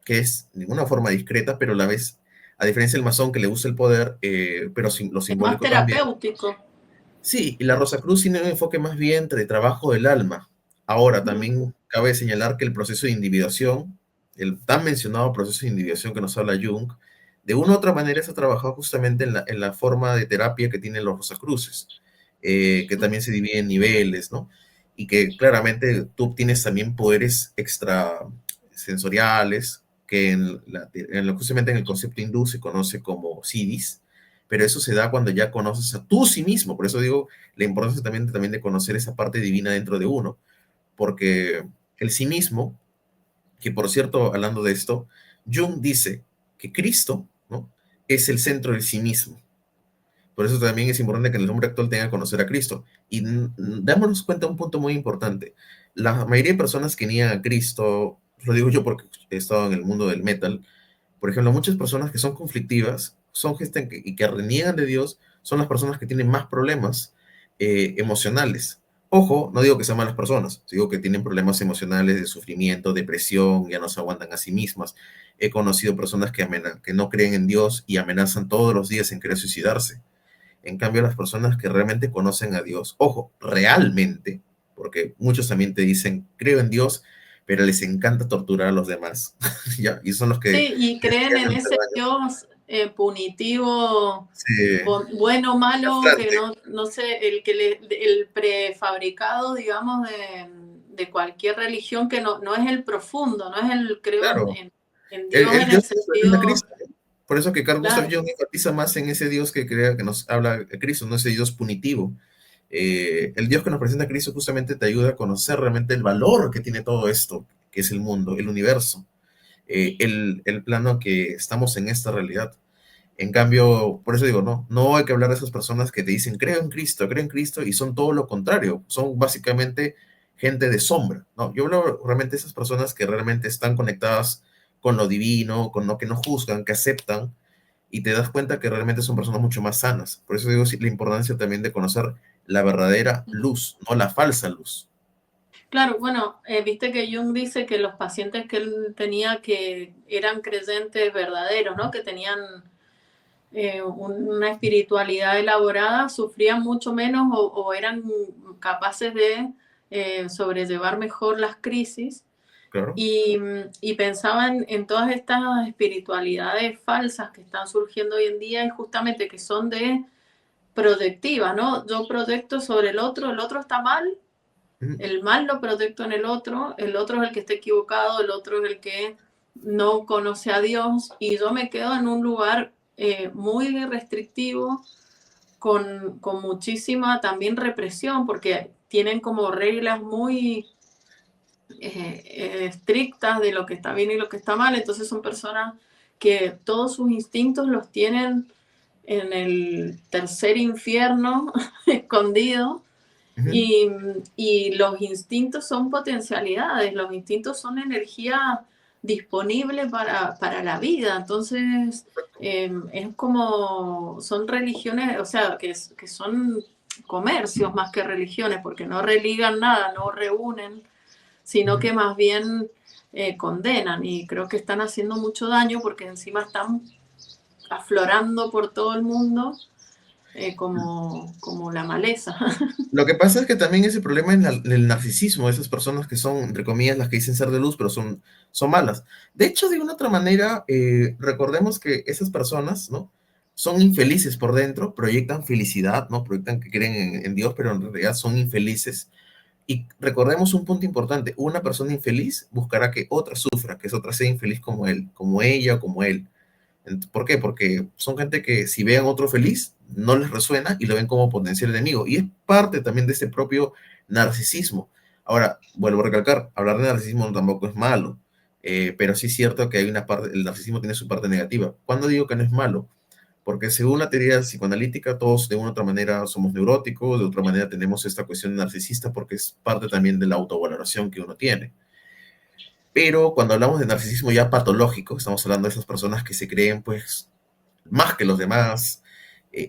que es de una forma discreta, pero a la vez, a diferencia del masón que le gusta el poder, pero lo es más simbólico también. terapéutico. Sí, y la Rosacruz tiene un enfoque más bien de trabajo del alma. Ahora, Ujú. también cabe señalar que el proceso de individuación, el tan mencionado proceso de individuación que nos habla Jung, de una u otra manera se ha trabajado justamente en la forma de terapia que tienen los Rosacruces, que también se divide en niveles, ¿no? Y que claramente tú tienes también poderes extrasensoriales que justamente en el concepto hindú se conoce como siddhis, pero eso se da cuando ya conoces a tú sí mismo. Por eso digo la importancia también de conocer esa parte divina dentro de uno, porque el sí mismo, que por cierto, hablando de esto, Jung dice que Cristo, ¿no?, es el centro del sí mismo. Por eso también es importante que el hombre actual tenga que conocer a Cristo. Y démonos cuenta de un punto muy importante. La mayoría de personas que niegan a Cristo, lo digo yo porque he estado en el mundo del metal, por ejemplo, muchas personas que son conflictivas, son gente que reniegan de Dios, son las personas que tienen más problemas emocionales. Ojo, no digo que sean malas personas, digo que tienen problemas emocionales de sufrimiento, depresión, ya no se aguantan a sí mismas. He conocido personas que no creen en Dios y amenazan todos los días en querer suicidarse. En cambio, las personas que realmente conocen a Dios, ojo, realmente, porque muchos también te dicen, creo en Dios, pero les encanta torturar a los demás, ¿ya? Y son los que Sí, y creen en ese daño. Dios punitivo, Sí, bueno, malo, que castrante, no sé, el prefabricado, digamos, de cualquier religión que no es el profundo, no es el creo claro. en El, Dios el en el Dios que nos presenta a sentido, Cristo, ¿no? Por eso que Carl Gustav claro. Jung enfatiza más en ese Dios que crea, que nos habla de Cristo, no ese Dios punitivo. El Dios que nos presenta a Cristo justamente te ayuda a conocer realmente el valor que tiene todo esto, que es el mundo, el universo, el plano que estamos en esta realidad. En cambio, por eso digo, no hay que hablar de esas personas que te dicen, creo en Cristo, y son todo lo contrario, son básicamente gente de sombra, ¿no? Yo hablo realmente de esas personas que realmente están conectadas con lo divino, con lo que no juzgan, que aceptan, y te das cuenta que realmente son personas mucho más sanas. Por eso digo sí, la importancia también de conocer la verdadera luz, no la falsa luz. Claro, bueno, viste que Jung dice que los pacientes que él tenía que eran creyentes verdaderos, ¿no? Que tenían una espiritualidad elaborada, sufrían mucho menos o eran capaces de sobrellevar mejor las crisis Claro. y pensaban en todas estas espiritualidades falsas que están surgiendo hoy en día y justamente que son de proyectiva, ¿no? Yo proyecto sobre el otro está mal, Ujú, el mal lo proyecto en el otro es el que está equivocado, el otro es el que no conoce a Dios y yo me quedo en un lugar muy restrictivo con muchísima también represión porque tienen como reglas muy estrictas de lo que está bien y lo que está mal, entonces son personas que todos sus instintos los tienen en el tercer infierno escondido ujú. y los instintos son potencialidades, los instintos son energía disponible para la vida. Entonces, es como, son religiones, o sea, que son comercios más que religiones, porque no religan nada, no reúnen, sino Ujú. que más bien condenan y creo que están haciendo mucho daño porque encima están aflorando por todo el mundo como la maleza. Lo que pasa es que también ese problema es el narcisismo, de esas personas que son, entre comillas, las que dicen ser de luz, pero son malas. De hecho, de una otra manera, recordemos que esas personas, ¿no? Son infelices por dentro, proyectan felicidad, ¿no? Proyectan que creen en Dios, pero en realidad son infelices. Y recordemos un punto importante, una persona infeliz buscará que otra sufra, que esa otra sea infeliz como él, como ella o como él. ¿Por qué? Porque son gente que si ven a otro feliz, no les resuena y lo ven como potencial enemigo. Y es parte también de ese propio narcisismo. Ahora, vuelvo a recalcar, hablar de narcisismo tampoco es malo, pero sí es cierto que hay una parte, el narcisismo tiene su parte negativa. ¿Cuándo digo que no es malo? Porque según la teoría psicoanalítica, todos de una u otra manera somos neuróticos, de otra manera tenemos esta cuestión narcisista porque es parte también de la autovaloración que uno tiene. Pero cuando hablamos de narcisismo ya patológico, estamos hablando de esas personas que se creen pues más que los demás.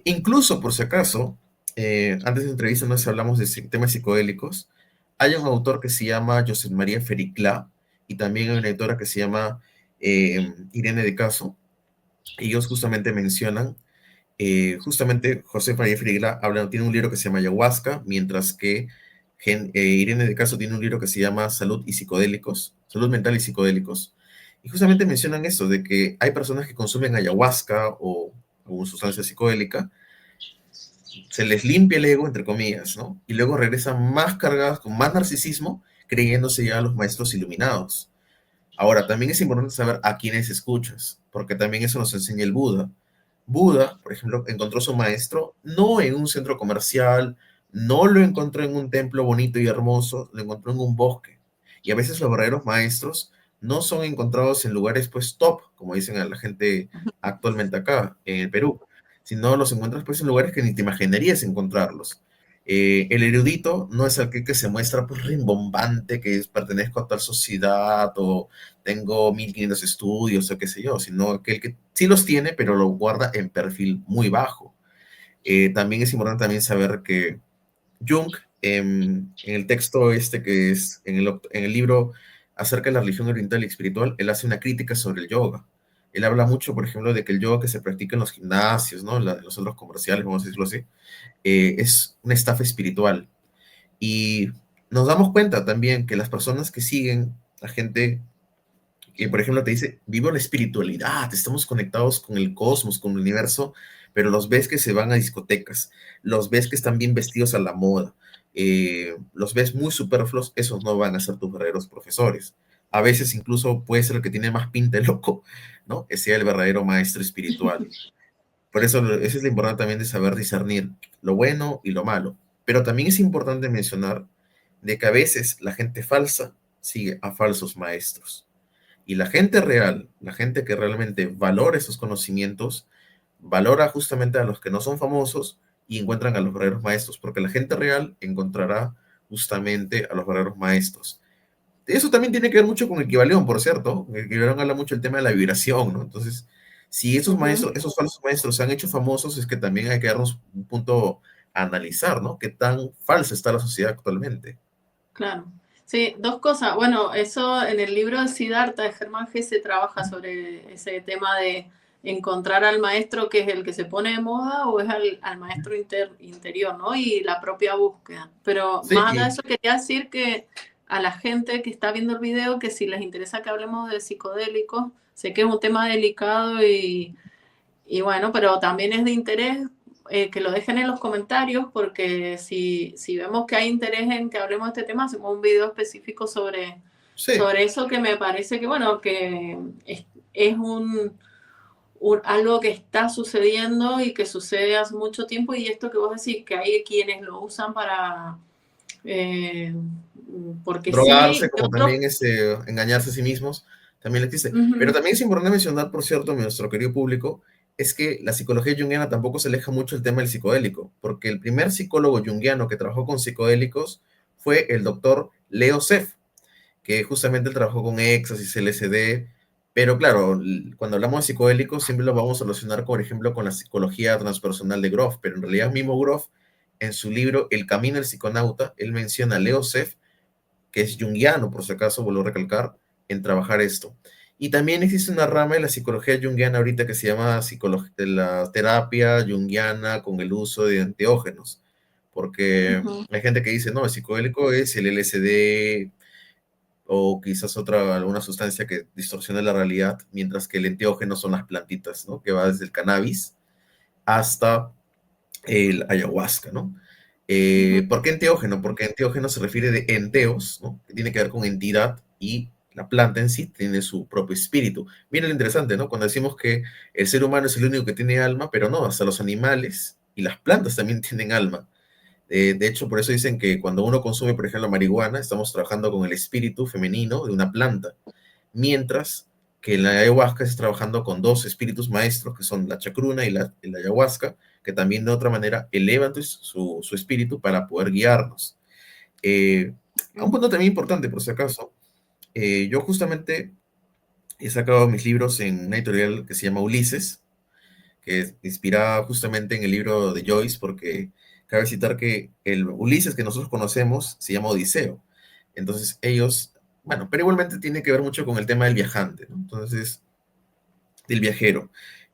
Incluso, por si acaso, antes de la entrevista no sé si hablamos de temas psicodélicos, hay un autor que se llama Josep María Fericlá y también hay una editora que se llama Irene de Caso. Ellos justamente mencionan, justamente José María Fericlá tiene un libro que se llama Ayahuasca, mientras que Irene de Caso tiene un libro que se llama Salud y Psicodélicos, Salud Mental y Psicodélicos. Y justamente mencionan esto, de que hay personas que consumen ayahuasca o sustancia psicodélica, se les limpia el ego, entre comillas, ¿no? Y luego regresan más cargadas, con más narcisismo, creyéndose ya los maestros iluminados. Ahora, también es importante saber a quiénes escuchas, porque también eso nos enseña el Buda. Buda, por ejemplo, encontró a su maestro no en un centro comercial, no lo encontró en un templo bonito y hermoso, lo encontró en un bosque. Y a veces los verdaderos maestros no son encontrados en lugares pues top, como dicen a la gente actualmente acá en el Perú, sino los encuentras pues en lugares que ni te imaginarías encontrarlos. El erudito no es aquel que se muestra pues rimbombante, que pertenezco a tal sociedad o tengo 1500 estudios o qué sé yo, sino aquel que sí los tiene, pero lo guarda en perfil muy bajo. También es importante también saber que Jung, en el texto este que es en el libro acerca de la religión oriental y espiritual, él hace una crítica sobre el yoga. Él habla mucho, por ejemplo, de que el yoga que se practica en los gimnasios, ¿no? En los centros comerciales, vamos a decirlo así, es una estafa espiritual. Y nos damos cuenta también que las personas que siguen a gente que, por ejemplo, te dice, vivo la espiritualidad, estamos conectados con el cosmos, con el universo, pero los ves que se van a discotecas, los ves que están bien vestidos a la moda, los ves muy superfluos, esos no van a ser tus verdaderos profesores. A veces incluso puede ser el que tiene más pinta de loco, ¿no? Que sea el verdadero maestro espiritual. Por eso es lo importante también de saber discernir lo bueno y lo malo. Pero también es importante mencionar de que a veces la gente falsa sigue a falsos maestros. Y la gente real, la gente que realmente valora esos conocimientos, valora justamente a los que no son famosos y encuentran a los verdaderos maestros, porque la gente real encontrará justamente a los verdaderos maestros. Eso también tiene que ver mucho con el Kybalión, por cierto. El Kybalión habla mucho del tema de la vibración, ¿no? Entonces, si esos Ujú, maestros, esos falsos maestros se han hecho famosos, es que también hay que darnos un punto a analizar, ¿no? ¿Qué tan falsa está la sociedad actualmente? claro. Sí, dos cosas. Bueno, eso en el libro de Siddhartha de Germán Hesse trabaja sobre ese tema de encontrar al maestro que es el que se pone de moda o es al maestro interior, ¿no? Y la propia búsqueda. Pero Sí, más allá de eso, quería decir que a la gente que está viendo el video, que si les interesa que hablemos de psicodélicos, sé que es un tema delicado y bueno, pero también es de interés que lo dejen en los comentarios porque si vemos que hay interés en que hablemos de este tema, hacemos un video específico sí, sobre eso que me parece que, bueno, que es algo que está sucediendo y que sucede hace mucho tiempo y esto que vos decís, que hay quienes lo usan para, eh, porque sí, drogarse, y como otros, también engañarse a sí mismos, también existe. Pero ujú, también es importante mencionar, por cierto, a nuestro querido público, es que la psicología junguiana tampoco se aleja mucho del tema del psicodélico, porque el primer psicólogo junguiano que trabajó con psicodélicos fue el doctor Leo Seff, que justamente él trabajó con éxtasis, LSD, pero claro, cuando hablamos de psicodélicos siempre lo vamos a relacionar, por ejemplo, con la psicología transpersonal de Groff, pero en realidad mismo Groff, en su libro El Camino del Psiconauta, él menciona a Leo Seff, que es junguiano, por si acaso, vuelvo a recalcar, en trabajar esto. Y también existe una rama de la psicología junguiana ahorita que se llama de la terapia junguiana con el uso de enteógenos, porque ujú, hay gente que dice, no, el psicodélico es el LSD o quizás alguna sustancia que distorsiona la realidad, mientras que el enteógeno son las plantitas, ¿no? Que va desde el cannabis hasta el ayahuasca, ¿no? ujú, ¿Por qué enteógeno? Porque enteógeno se refiere de enteos, ¿no? Que tiene que ver con entidad y la planta en sí tiene su propio espíritu. Miren lo interesante, ¿no? Cuando decimos que el ser humano es el único que tiene alma, pero no, hasta los animales y las plantas también tienen alma. De hecho, por eso dicen que cuando uno consume, por ejemplo, marihuana, estamos trabajando con el espíritu femenino de una planta, mientras que en la ayahuasca se está trabajando con dos espíritus maestros, que son la chacruna y la ayahuasca, que también de otra manera elevan su espíritu para poder guiarnos. Eh, a un ujú. punto también importante, por si acaso, yo justamente he sacado mis libros en una editorial que se llama Ulises, que es inspirada justamente en el libro de Joyce, porque cabe citar que el Ulises que nosotros conocemos se llama Odiseo. Entonces ellos, bueno, pero igualmente tiene que ver mucho con el tema del viajante, ¿no? Entonces, del viajero.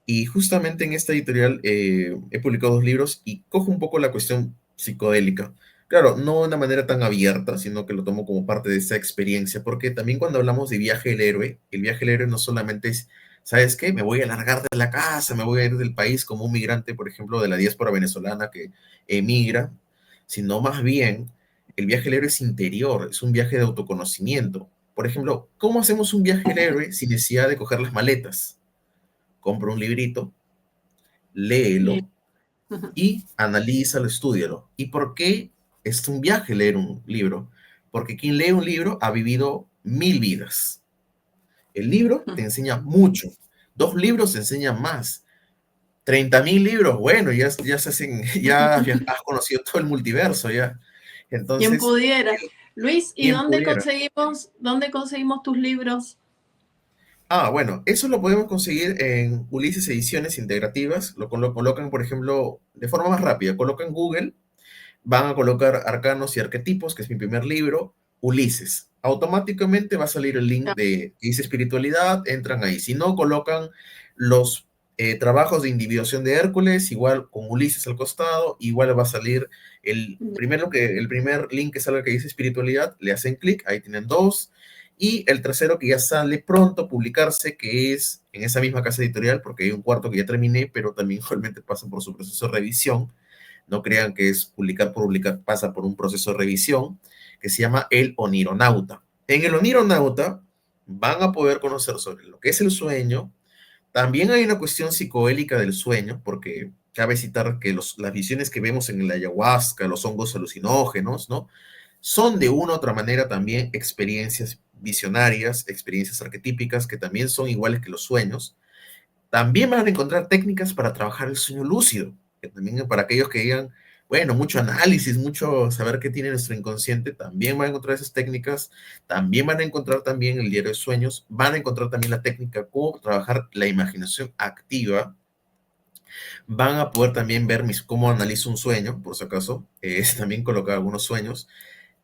Y justamente en esta editorial he publicado dos libros y cojo un poco la cuestión psicodélica. Claro, no de una manera tan abierta, sino que lo tomo como parte de esa experiencia, porque también cuando hablamos de viaje del héroe, el viaje del héroe no solamente es, ¿sabes qué? Me voy a largar de la casa, me voy a ir del país como un migrante, por ejemplo, de la diáspora venezolana que emigra, sino más bien el viaje del héroe es interior, es un viaje de autoconocimiento. Por ejemplo, ¿cómo hacemos un viaje al héroe sin necesidad de coger las maletas? Compra un librito, Bien. léelo Ujú. y analízalo, estúdialo. ¿Y por qué es un viaje leer un libro? Porque quien lee un libro ha vivido 1000 vidas. El libro te enseña mucho. 2 libros te enseñan más. 30.000 libros, bueno, ya se hacen, ya has conocido todo el multiverso, ya. ¿Quién Entonces, pudiera? Luis, ¿y ¿quién pudiera? dónde conseguimos tus libros? Bueno, eso lo podemos conseguir en Ulises Ediciones Integrativas. Lo colocan, por ejemplo, de forma más rápida. Colocan Google, van a colocar Arcanos y Arquetipos, que es mi primer libro, Ulises. Automáticamente va a salir el link de que dice espiritualidad, entran ahí. Si no, colocan los trabajos de individuación de Hércules, igual con Ulises al costado, igual va a salir el primer link que salga que dice espiritualidad, le hacen clic, ahí tienen dos. Y el tercero que ya sale pronto a publicarse, que es en esa misma casa editorial, porque hay un cuarto que ya terminé, pero también igualmente pasa por su proceso de revisión. No crean que es publicar por publicar, pasa por un proceso de revisión que se llama el Onironauta. En el Onironauta van a poder conocer sobre lo que es el sueño. También hay una cuestión psicoélica del sueño, porque cabe citar que las visiones que vemos en la ayahuasca, los hongos alucinógenos, ¿no? Son de una u otra manera también experiencias visionarias, experiencias arquetípicas que también son iguales que los sueños. También van a encontrar técnicas para trabajar el sueño lúcido, que también para aquellos que digan, bueno, mucho análisis, mucho saber qué tiene nuestro inconsciente, también van a encontrar esas técnicas, también van a encontrar también el diario de sueños, van a encontrar también la técnica cómo trabajar la imaginación activa, van a poder también ver cómo analizo un sueño, por si acaso, también colocar algunos sueños.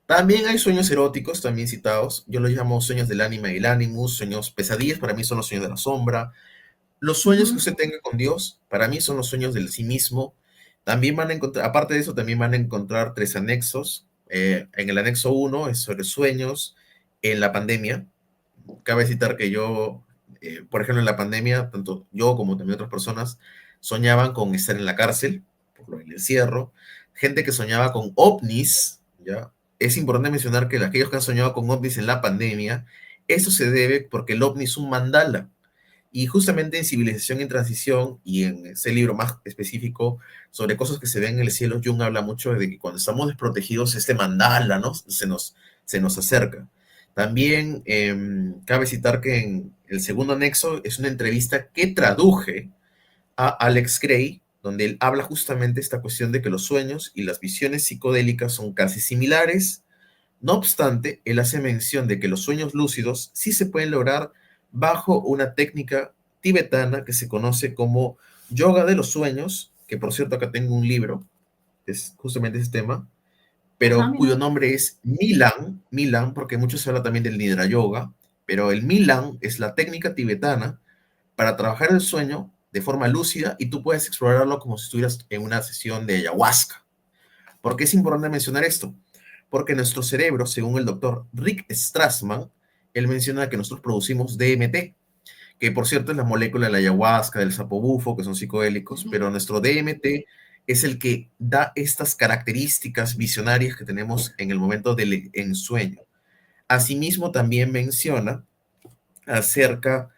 También hay sueños eróticos, también citados, yo los llamo sueños del ánima y el ánimus, sueños pesadillas, para mí son los sueños de la sombra, los sueños que Ujú. usted tenga con Dios, para mí son los sueños del sí mismo. También van a encontrar, aparte de eso, también van a encontrar 3 anexos. En el anexo uno es sobre sueños en la pandemia. Cabe citar que yo, por ejemplo, en la pandemia, tanto yo como también otras personas soñaban con estar en la cárcel, por lo del encierro. Gente que soñaba con ovnis, ¿ya? Es importante mencionar que aquellos que han soñado con ovnis en la pandemia, eso se debe porque el ovni es un mandala. Y justamente en Civilización en Transición y en ese libro más específico sobre cosas que se ven en el cielo, Jung habla mucho de que cuando estamos desprotegidos, este mandala, ¿no? Se nos acerca. También cabe citar que en el segundo anexo es una entrevista que traduje a Alex Gray, donde él habla justamente esta cuestión de que los sueños y las visiones psicodélicas son casi similares. No obstante, él hace mención de que los sueños lúcidos sí se pueden lograr bajo una técnica tibetana que se conoce como yoga de los sueños, que por cierto acá tengo un libro, que es justamente ese tema, Ajá, pero mira. cuyo nombre es Milan, porque mucho se habla también del Nidra Yoga, pero el Milan es la técnica tibetana para trabajar el sueño de forma lúcida y tú puedes explorarlo como si estuvieras en una sesión de ayahuasca. ¿Por qué es importante mencionar esto? Porque nuestro cerebro, según el doctor Rick Strassman, él menciona que nosotros producimos DMT, que por cierto es la molécula de la ayahuasca, del sapobufo, que son psicodélicos, pero nuestro DMT es el que da estas características visionarias que tenemos en el momento del ensueño. Asimismo, también menciona acerca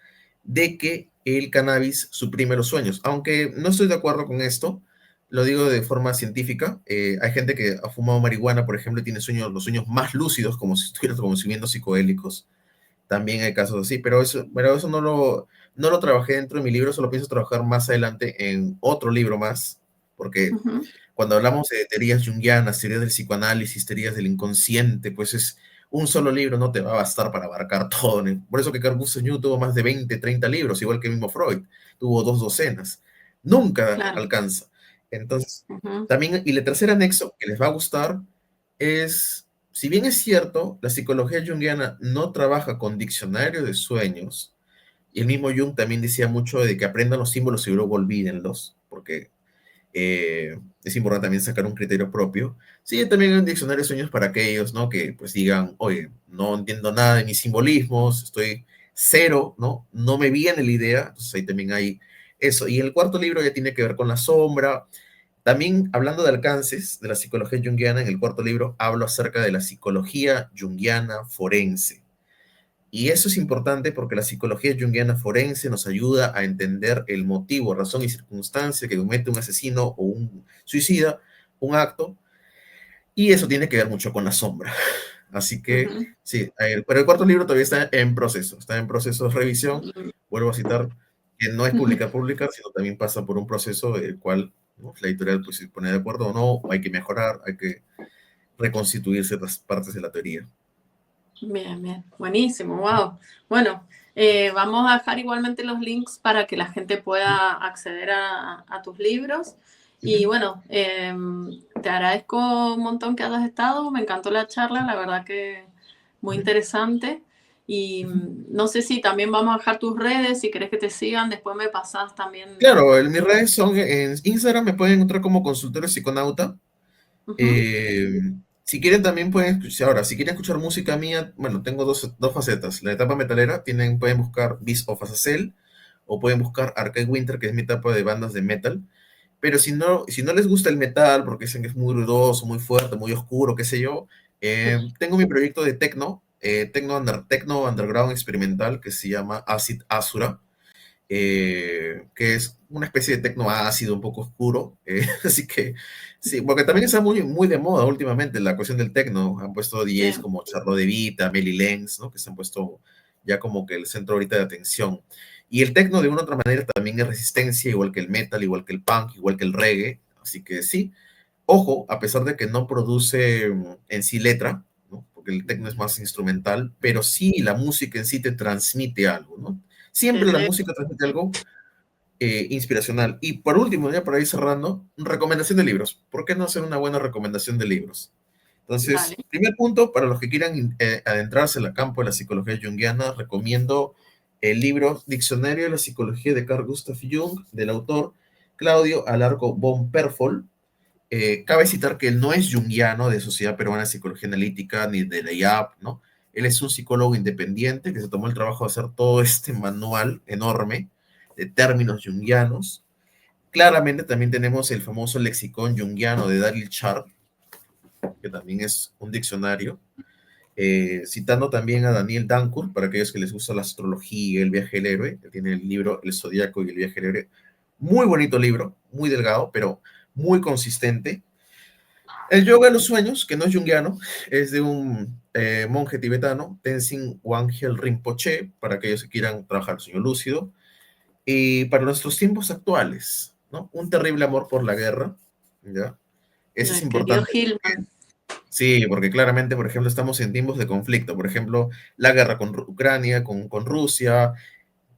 de que el cannabis suprime los sueños. Aunque no estoy de acuerdo con esto, lo digo de forma científica. Hay gente que ha fumado marihuana, por ejemplo, y tiene los sueños más lúcidos, como si estuviera consumiendo psicodélicos. También hay casos así, pero eso no lo trabajé dentro de mi libro, eso lo pienso trabajar más adelante en otro libro más, porque Ujú. cuando hablamos de teorías junguianas, teorías del psicoanálisis, teorías del inconsciente, pues es un solo libro no te va a bastar para abarcar todo, ¿no? Por eso que Carl Gustav Jung tuvo más de 20, 30 libros, igual que mismo Freud, tuvo 2 docenas. Nunca Claro. alcanza. Entonces, Ujú. también, y el tercer anexo que les va a gustar es, si bien es cierto, la psicología junguiana no trabaja con diccionario de sueños, y el mismo Jung también decía mucho de que aprendan los símbolos y luego olvídenlos, porque es importante también sacar un criterio propio. Sí, también hay un diccionario de sueños para aquellos, ¿no? Que pues digan, oye, no entiendo nada de mis simbolismos, estoy cero, ¿no? No me viene la idea, entonces ahí también hay eso. Y el cuarto libro ya tiene que ver con la sombra. También hablando de alcances de la psicología junguiana, en el cuarto libro hablo acerca de la psicología junguiana forense. Y eso es importante porque la psicología junguiana forense nos ayuda a entender el motivo, razón y circunstancia que comete un asesino o un suicida, un acto, y eso tiene que ver mucho con la sombra. Así que, Ujú. sí, pero el cuarto libro todavía está en proceso de revisión. Vuelvo a citar que no es publicar, sino también pasa por un proceso el cual, ¿no?, la editorial pues se pone de acuerdo o no, o hay que mejorar, hay que reconstituir ciertas partes de la teoría. Bien, bien, buenísimo, wow. Bueno, vamos a dejar igualmente los links para que la gente pueda acceder a tus libros. Y Ujú. bueno, te agradezco un montón que hayas estado, me encantó la charla, la verdad que muy Ujú. interesante. Y Ujú. no sé si también vamos a dejar tus redes, si querés que te sigan, después me pasás también. Claro, mis redes son en Instagram, me pueden encontrar como consultorio psiconauta. Ujú, Eh, si quieren también pueden escuchar, ahora, si quieren escuchar música mía, bueno, tengo dos facetas. La etapa metalera, pueden buscar Beast of Azazel o pueden buscar Arcade Winter, que es mi etapa de bandas de metal. Pero si no les gusta el metal, porque dicen que es muy ruidoso, muy fuerte, muy oscuro, qué sé yo, tengo mi proyecto de techno underground experimental que se llama Acid Asura, que es una especie de tecno ácido, un poco oscuro. Así que sí, porque también está muy, muy de moda últimamente la cuestión del tecno. Han puesto DJs sí, como Charlo De Vita, Melly Lenz, ¿no?, que se han puesto ya como que el centro ahorita de atención. Y el tecno de una u otra manera también es resistencia, igual que el metal, igual que el punk, igual que el reggae. Así que sí, ojo, a pesar de que no produce en sí letra, ¿no?, porque el techno es más instrumental, pero sí la música en sí te transmite algo, ¿no? te Siempre la leo. música transmite algo inspiracional. Y por último, ya para ir cerrando, recomendación de libros. ¿Por qué no hacer una buena recomendación de libros? Dale. Entonces, primer punto, para los que quieran adentrarse en el campo de la psicología junguiana, recomiendo el libro Diccionario de la Psicología de Carl Gustav Jung, del autor Claudio Alarco von Perfol. Cabe citar que él no es junguiano de Sociedad Peruana de Psicología Analítica ni de la IAP, ¿no? Él es un psicólogo independiente que se tomó el trabajo de hacer todo este manual enorme de términos junguianos. Claramente también tenemos el famoso lexicón junguiano de Daryl Sharp, que también es un diccionario, citando también a Daniel Dancourt, para aquellos que les gusta la astrología, el viaje del héroe, que tiene el libro El Zodíaco y el viaje del héroe. Muy bonito libro, muy delgado, pero muy consistente. El yoga de los sueños, que no es junguiano, es de un monje tibetano, Tenzin Wangyal Rinpoche, para aquellos que quieran trabajar el sueño lúcido. Y para nuestros tiempos actuales, ¿no? Un terrible amor por la guerra, ¿ya? Ese es El querido importante porque, Gilman. sí, porque claramente, por ejemplo, estamos en tiempos de conflicto. Por ejemplo, la guerra con Ucrania, con Rusia.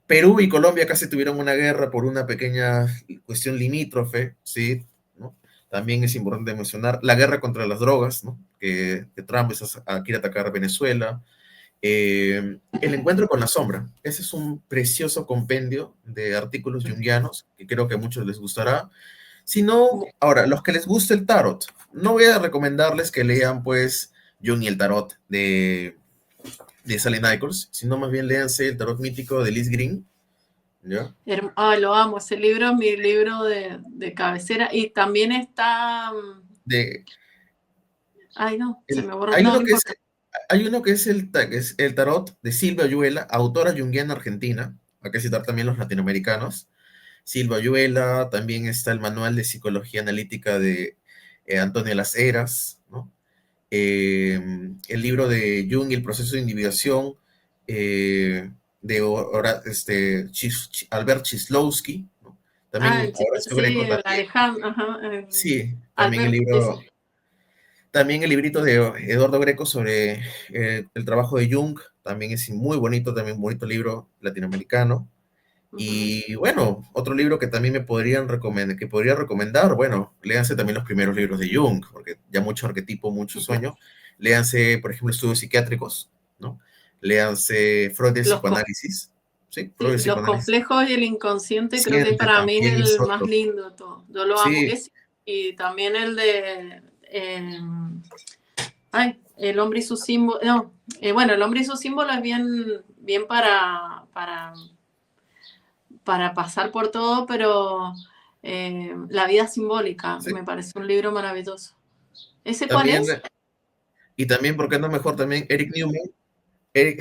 Perú y Colombia casi tuvieron una guerra por una pequeña cuestión limítrofe, ¿sí? ¿No? También es importante mencionar la guerra contra las drogas, ¿no?, que Trump quiere atacar a Venezuela. El encuentro con la sombra. Ese es un precioso compendio de artículos junguianos que creo que a muchos les gustará. Si no, ahora, los que les guste el tarot, no voy a recomendarles que lean, pues, Jung y el tarot de Sally Nichols, sino más bien léanse el tarot mítico de Liz Green, ¿ya? Ay, lo amo, ese libro es mi libro de cabecera. Y también está. De, Ay, no, se me borró. hay No, uno no que es, importa. que es el tarot de Silvia Ayuela, autora junguiana argentina. Hay que citar también los latinoamericanos. Silva Ayuela, también está el manual de psicología analítica de Antonio Las Heras, ¿no? El libro de Jung y el proceso de individuación de Albert Chislowski, ¿no? Ah, También Horacio sí, Greco el también, Alejandro, ajá, sí, también el Albert, sí, sí. libro, también el librito de Eduardo Greco sobre el trabajo de Jung, también es muy bonito, también un bonito libro latinoamericano. Ujú. Y bueno, otro libro que también me podrían recomendar, que podría recomendar, bueno, léanse también los primeros libros de Jung, porque ya mucho arquetipo, mucho sueño. Léanse, por ejemplo, estudios psiquiátricos, ¿no? Léanse Freud y el Los, psicoanálisis, ¿sí? Freud y sí, el los psicoanálisis. complejos y el inconsciente creo que Siente para mí es también es el más otro. lindo de todo. Yo lo amo. Sí, Ese, y también el de ay, el hombre y su símbolo. No, bueno, el hombre y su símbolo es bien, bien para pasar por todo, pero La vida simbólica sí. me parece un libro maravilloso. ¿Ese cuál También, es? y también, ¿por qué no mejor también Eric Newman?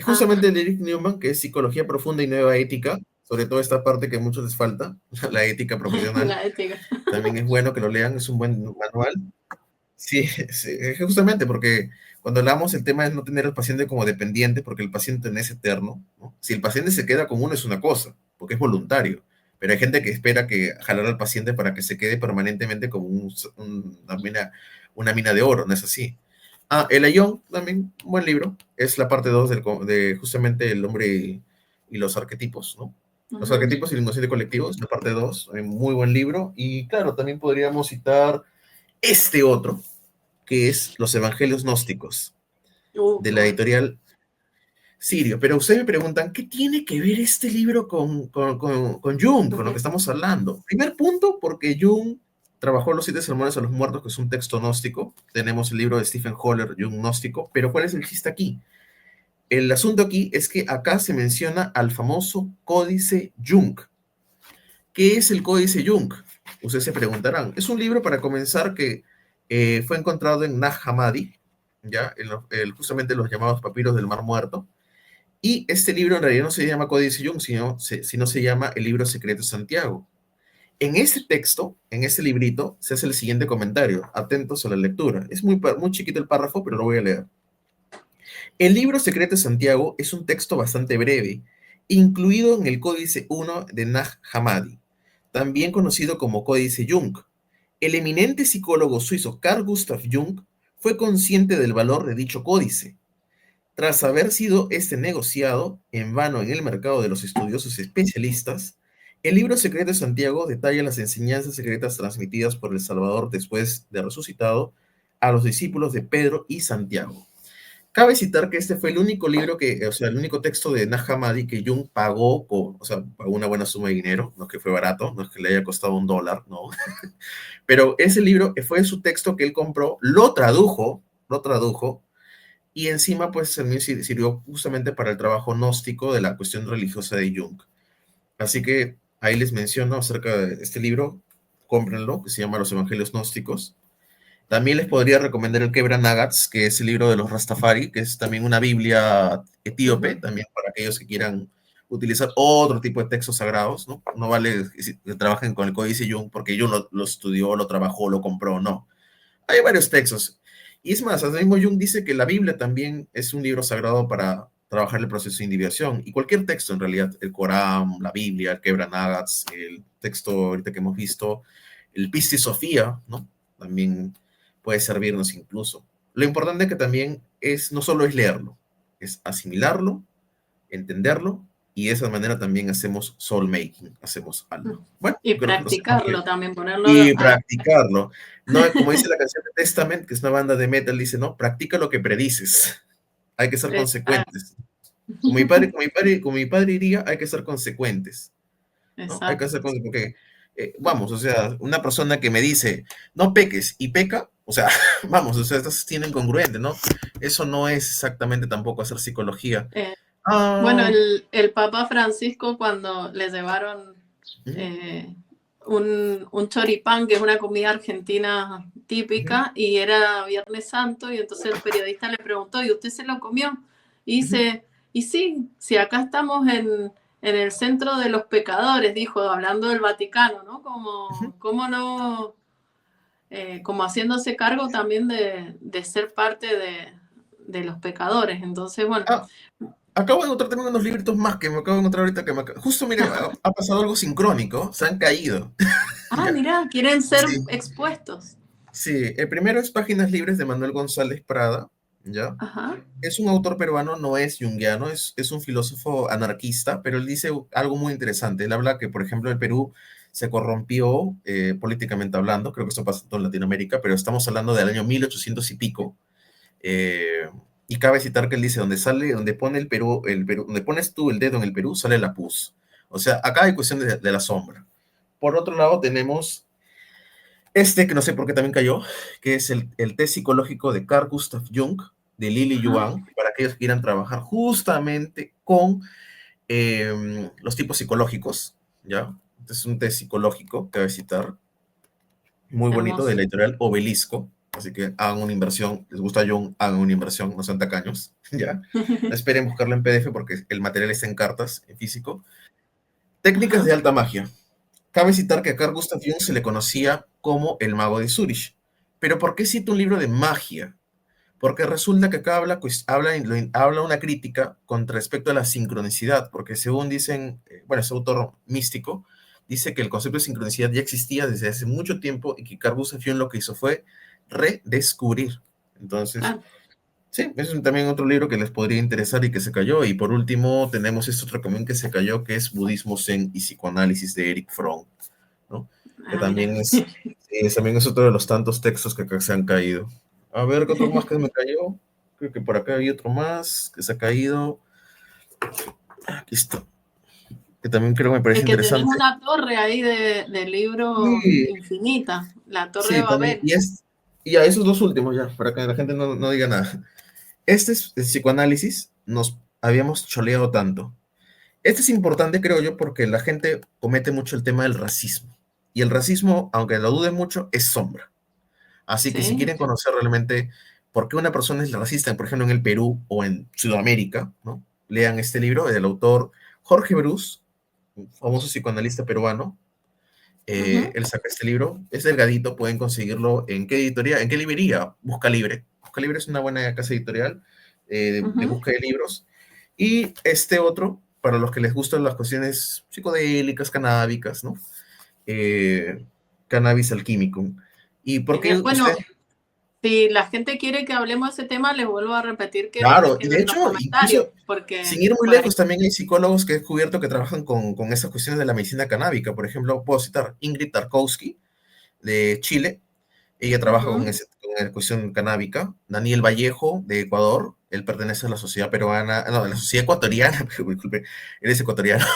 Justamente Ah, el Eric Newman, que es Psicología Profunda y Nueva Ética, sobre todo esta parte que a muchos les falta, la ética profesional, la ética. también es bueno que lo lean, es un buen manual. Sí, sí, es justamente porque cuando hablamos el tema es no tener al paciente como dependiente, porque el paciente no es eterno, ¿no? Si el paciente se queda con uno es una cosa, porque es voluntario, pero hay gente que espera que jalar al paciente para que se quede permanentemente como una mina de oro, ¿no es así? Ah, El Ayón, también, un buen libro, es la parte 2 de justamente el hombre y los arquetipos, ¿no? Los Ujú. arquetipos y el inconsciente colectivo, es la parte 2, muy buen libro, y claro, también podríamos citar este otro, que es Los Evangelios Gnósticos, de Qué la bueno. editorial Sirio. Pero ustedes me preguntan, ¿qué tiene que ver este libro con Jung, con lo que estamos hablando? Primer punto, porque Jung trabajó los siete sermones a los muertos, que es un texto gnóstico. Tenemos el libro de Stephen Holler, Jung gnóstico. Pero ¿cuál es el chiste aquí? El asunto aquí es que acá se menciona al famoso Códice Jung. ¿Qué es el Códice Jung? Ustedes se preguntarán. Es un libro, para comenzar, que fue encontrado en Nag Hammadi, ¿ya? Justamente los llamados papiros del Mar Muerto. Y este libro en realidad no se llama Códice Jung, sino se llama El Libro Secreto de Santiago. En este texto, en este librito, se hace el siguiente comentario. Atentos a la lectura. Es muy chiquito el párrafo, pero lo voy a leer. El Libro Secreto de Santiago es un texto bastante breve, incluido en el Códice 1 de Nag Hammadi, también conocido como Códice Jung. El eminente psicólogo suizo Carl Gustav Jung fue consciente del valor de dicho códice. Tras haber sido este negociado en vano en el mercado de los estudiosos especialistas, el libro secreto de Santiago detalla las enseñanzas secretas transmitidas por el Salvador después de resucitado a los discípulos de Pedro y Santiago. Cabe citar que este fue el único libro o sea, el único texto de Nag Hammadi que Jung pagó, o sea, pagó una buena suma de dinero, no es que fue barato, no es que le haya costado $1, no. Pero ese libro fue su texto que él compró, lo tradujo, y encima pues también sirvió justamente para el trabajo gnóstico de la cuestión religiosa de Jung. Así que ahí les menciono acerca de este libro, cómprenlo, que se llama Los Evangelios Gnósticos. También les podría recomendar el Kebra Nagats, que es el libro de los Rastafari, que es también una Biblia etíope, Ujú. también para aquellos que quieran utilizar otro tipo de textos sagrados, ¿no? No vale que trabajen con el Códice Jung porque Jung lo estudió, lo trabajó, lo compró, no. Hay varios textos. Y es más, el mismo Jung dice que la Biblia también es un libro sagrado para trabajar el proceso de individuación. Y cualquier texto, en realidad, el Corán, la Biblia, el Kebra Nagats, el texto ahorita que hemos visto, el Pistis Sofía, ¿no? También puede servirnos incluso. Lo importante que también es, no solo es leerlo, es asimilarlo, entenderlo, y de esa manera también hacemos soul making, hacemos alma. Bueno, Y creo que nos tenemos que practicarlo también, ponerlo y a la... practicarlo. No, como dice la canción de Testament, que es una banda de metal, dice, no, practica lo que predices. Hay que ser Exacto. consecuentes. Como mi padre diría, hay que ser consecuentes, ¿no? Hay que Exacto. ser consecuentes, porque, vamos, o sea, una persona que me dice, no peques, y peca, o sea, vamos, o sea, estas tienen congruente, ¿no? Eso no es exactamente tampoco hacer psicología. Eh, bueno, Ah, el Papa Francisco cuando le llevaron ujú, eh, un choripán, que es una comida argentina ujú, típica, y era Viernes Santo, y entonces el periodista le preguntó, ¿y usted se lo comió? Y ujú, dice, y sí, si acá estamos en el centro de los pecadores, dijo, hablando del Vaticano, ¿no? ujú. Como no, como haciéndose cargo también de ser parte de los pecadores. Entonces, bueno, Ah, acabo de encontrar también unos libritos más que me acabo de encontrar ahorita justo, mire, ha pasado algo sincrónico, se han caído. ah, Ya. mira, quieren ser Sí, expuestos. sí. El primero es Páginas Libres de Manuel González Prada, ¿ya? Ajá. Es un autor peruano, no es junguiano, es un filósofo anarquista, pero él dice algo muy interesante. Él habla que, por ejemplo, el Perú se corrompió políticamente hablando, creo que eso pasa en toda Latinoamérica, pero estamos hablando del año 1800 y pico. eh, y cabe citar que él dice, donde pone el Perú, donde pones tú el dedo en el Perú, sale la pus. O sea, acá hay cuestión de la sombra. Por otro lado, tenemos que no sé por qué también cayó, que es el test psicológico de Carl Gustav Jung, de Lili Ajá. Yuan, para aquellos que quieran trabajar justamente con los tipos psicológicos, ¿ya? Este es un test psicológico, cabe citar, muy bonito, de la Hermoso. editorial Obelisco. Así que hagan una inversión, les gusta Jung, hagan una inversión, no sean tacaños, ¿ya? No esperen buscarlo en PDF porque el material está en cartas, en físico. Técnicas Ajá. de alta magia. Cabe citar que a Carl Gustav Jung se le conocía como el mago de Zurich. Pero ¿por qué cita un libro de magia? Porque resulta que acá habla, pues, habla una crítica con respecto a la sincronicidad, porque según dicen, bueno, ese autor místico dice que el concepto de sincronicidad ya existía desde hace mucho tiempo y que Carl Gustav Jung lo que hizo fue redescubrir. Entonces, Ah, sí, es también otro libro que les podría interesar y que se cayó. Y por último, tenemos este otro camión que se cayó, que es Budismo Zen y Psicoanálisis de Eric Fromm, ¿no? Que mira. también es otro de los tantos textos que acá se han caído. A ver, ¿qué otro más que me cayó? Creo que por acá hay otro más que se ha caído. Aquí está. Que también creo que me parece Es que tenés interesante. una torre ahí de libros Sí, infinita, la torre de sí, también. Babel. Y a esos dos últimos ya, para que la gente no diga nada. Este es el psicoanálisis, nos habíamos choleado tanto. Este es importante, creo yo, porque la gente comete mucho el tema del racismo. Y el racismo, aunque lo duden mucho, es sombra. Así que si Sí. quieren conocer realmente por qué una persona es racista, por ejemplo, en el Perú o en Sudamérica, ¿no? Lean este libro del autor Jorge Bruce, un famoso psicoanalista peruano. Ujú. Él saca este libro, es delgadito, pueden conseguirlo en qué editorial, en qué librería, Busca Libre. Busca Libre es una buena casa editorial de Ujú. busca de libros. Y este otro, para los que les gustan las cuestiones psicodélicas, canábicas, ¿no? Eh, Cannabis Alchemicum. ¿Y por qué Genial. usted? Bueno, si la gente quiere que hablemos de ese tema, les vuelvo a repetir que nos Claro, y dejen de en los hecho, comentarios, incluso sin porque ir muy por ahí. lejos, también hay psicólogos que he descubierto que trabajan con esas cuestiones de la medicina canábica. Por ejemplo, puedo citar Ingrid Tarkowski, de Chile. Ella trabaja Ujú. con la cuestión canábica. Daniel Vallejo, de Ecuador. Él pertenece a la sociedad peruana, no, a la sociedad ecuatoriana, disculpe, él es ecuatoriano.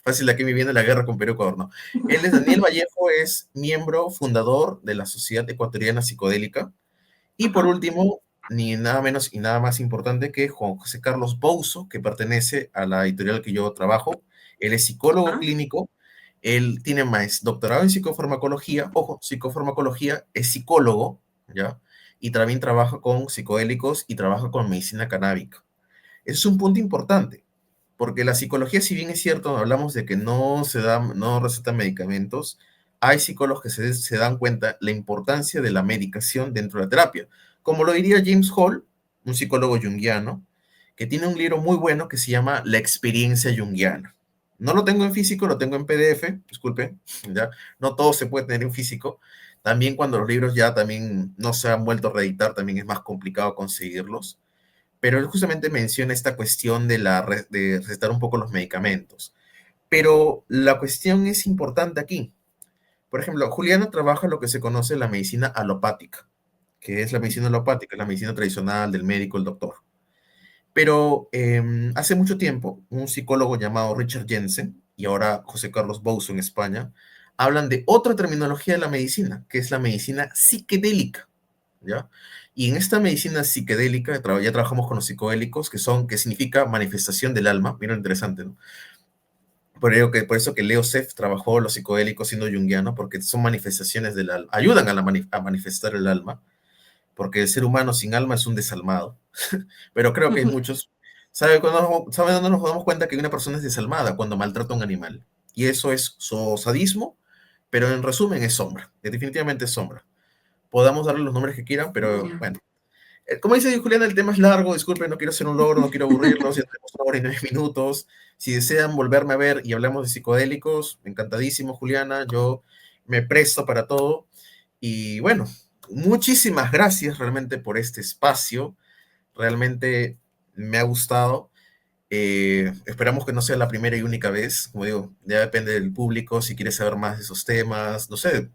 Fácil de aquí viviendo la guerra con Perú-Ecuador, no. Él es Daniel Vallejo, es miembro fundador de la Sociedad Ecuatoriana Psicodélica. Y por Ajá. último, ni nada menos y nada más importante que Juan José Carlos Bouzo, que pertenece a la editorial que yo trabajo. Él es psicólogo Ajá. clínico, él tiene doctorado en psicofarmacología, ojo, psicofarmacología, es psicólogo, ¿ya? Y también trabaja con psicodélicos y trabaja con medicina canábica. Ese es un punto importante, porque la psicología, si bien es cierto, hablamos de que no recetan medicamentos, hay psicólogos que se dan cuenta la importancia de la medicación dentro de la terapia. Como lo diría James Hall, un psicólogo junguiano, que tiene un libro muy bueno que se llama La experiencia junguiana. No lo tengo en físico, lo tengo en PDF, disculpen, ¿ya? No todo se puede tener en físico. También cuando los libros ya también no se han vuelto a reeditar, también es más complicado conseguirlos, pero él justamente menciona esta cuestión de recetar un poco los medicamentos. Pero la cuestión es importante aquí. Por ejemplo, Juliana trabaja lo que se conoce la medicina alopática, que es la medicina alopática, la medicina tradicional del médico, el doctor. Pero hace mucho tiempo, un psicólogo llamado Richard Jensen y ahora José Carlos Bouzo en España, hablan de otra terminología de la medicina, que es la medicina psiquedélica. ¿Ya? Y en esta medicina psiquedélica, ya trabajamos con los psicodélicos, que significa manifestación del alma. Mira, interesante, ¿no? Por eso que Leo Seff trabajó los psicodélicos siendo junguiano, porque son manifestaciones del alma, ayudan a manifestar el alma, porque el ser humano sin alma es un desalmado. Pero creo que hay muchos. ¿Sabe dónde nos damos cuenta que una persona es desalmada? Cuando maltrata a un animal. Y eso es su sadismo, pero en resumen es sombra. Definitivamente es sombra. Podamos darle los nombres que quieran, pero Ya. bueno. Como dice Juliana, el tema es largo, disculpen, no quiero hacer un logro, no quiero aburrirlos, ya tenemos 1 hora y 9 minutos. Si desean volverme a ver y hablamos de psicodélicos, encantadísimo, Juliana, yo me presto para todo. Y bueno, muchísimas gracias realmente por este espacio, realmente me ha gustado. Esperamos que no sea la primera y única vez, como digo, ya depende del público, si quiere saber más de esos temas, no sé,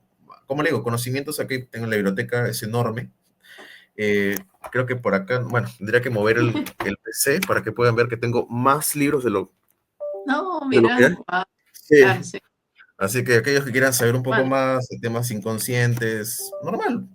como le digo, conocimientos aquí tengo en la biblioteca, es enorme. Eh, Creo que por acá, bueno, tendría que mover el PC para que puedan ver que tengo más libros No, de lo que mira, hay. wow, Sí. claro, sí. Así que aquellos que quieran saber un poco Bueno, más de temas inconscientes, normal,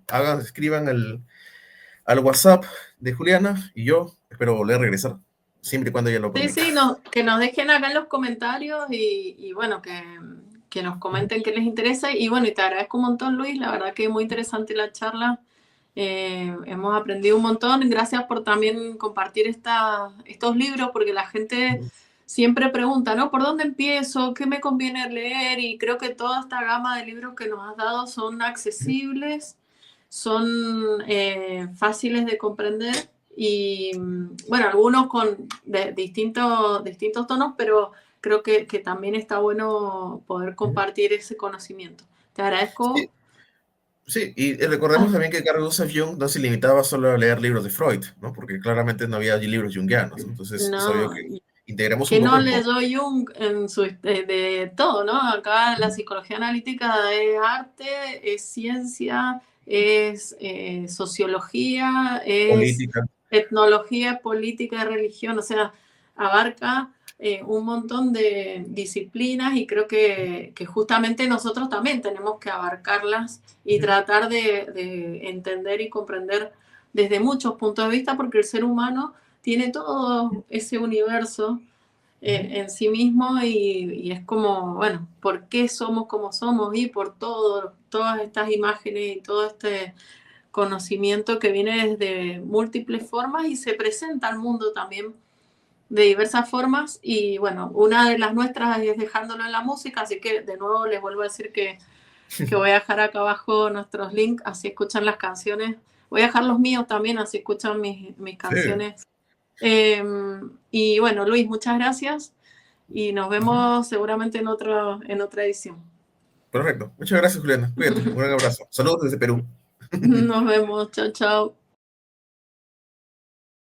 escriban al WhatsApp de Juliana y yo espero volver a regresar, siempre y cuando ella lo sí, permita. sí, no, que nos dejen acá en los comentarios y bueno, que nos Ujú. comenten qué les interesa. Y bueno, y te agradezco un montón, Luis, la verdad que muy interesante la charla. Hemos aprendido un montón. Gracias por también compartir estos libros, porque la gente siempre pregunta, ¿no? ¿Por dónde empiezo? ¿Qué me conviene leer? Y creo que toda esta gama de libros que nos has dado son accesibles, son fáciles de comprender y, bueno, algunos con distintos tonos, pero creo que también está bueno poder compartir ese conocimiento. Te agradezco. Sí, sí, y recordemos también que Carl Gustav Jung no se limitaba solo a leer libros de Freud, ¿no? Porque claramente no había libros junguianos, ¿no? Entonces es obvio No, que integremos un que poco no en poco. leyó Jung en de todo, ¿no? Acá la psicología analítica es arte, es ciencia, es sociología, es Política. etnología, política, religión, o sea, abarca un montón de disciplinas y creo que justamente nosotros también tenemos que abarcarlas y tratar de entender y comprender desde muchos puntos de vista, porque el ser humano tiene todo ese universo en sí mismo y es como, bueno, ¿por qué somos como somos? Y por todas estas imágenes y todo este conocimiento que viene desde múltiples formas y se presenta al mundo también de diversas formas y bueno, una de las nuestras es dejándolo en la música, así que de nuevo les vuelvo a decir que voy a dejar acá abajo nuestros links, así escuchan las canciones, voy a dejar los míos también, así escuchan mis Sí. canciones y bueno, Luis, muchas gracias y nos vemos seguramente en otra edición. Perfecto. Muchas gracias, Juliana. Cuídate. Un gran abrazo. Saludos desde Perú. Nos vemos, chao, chao.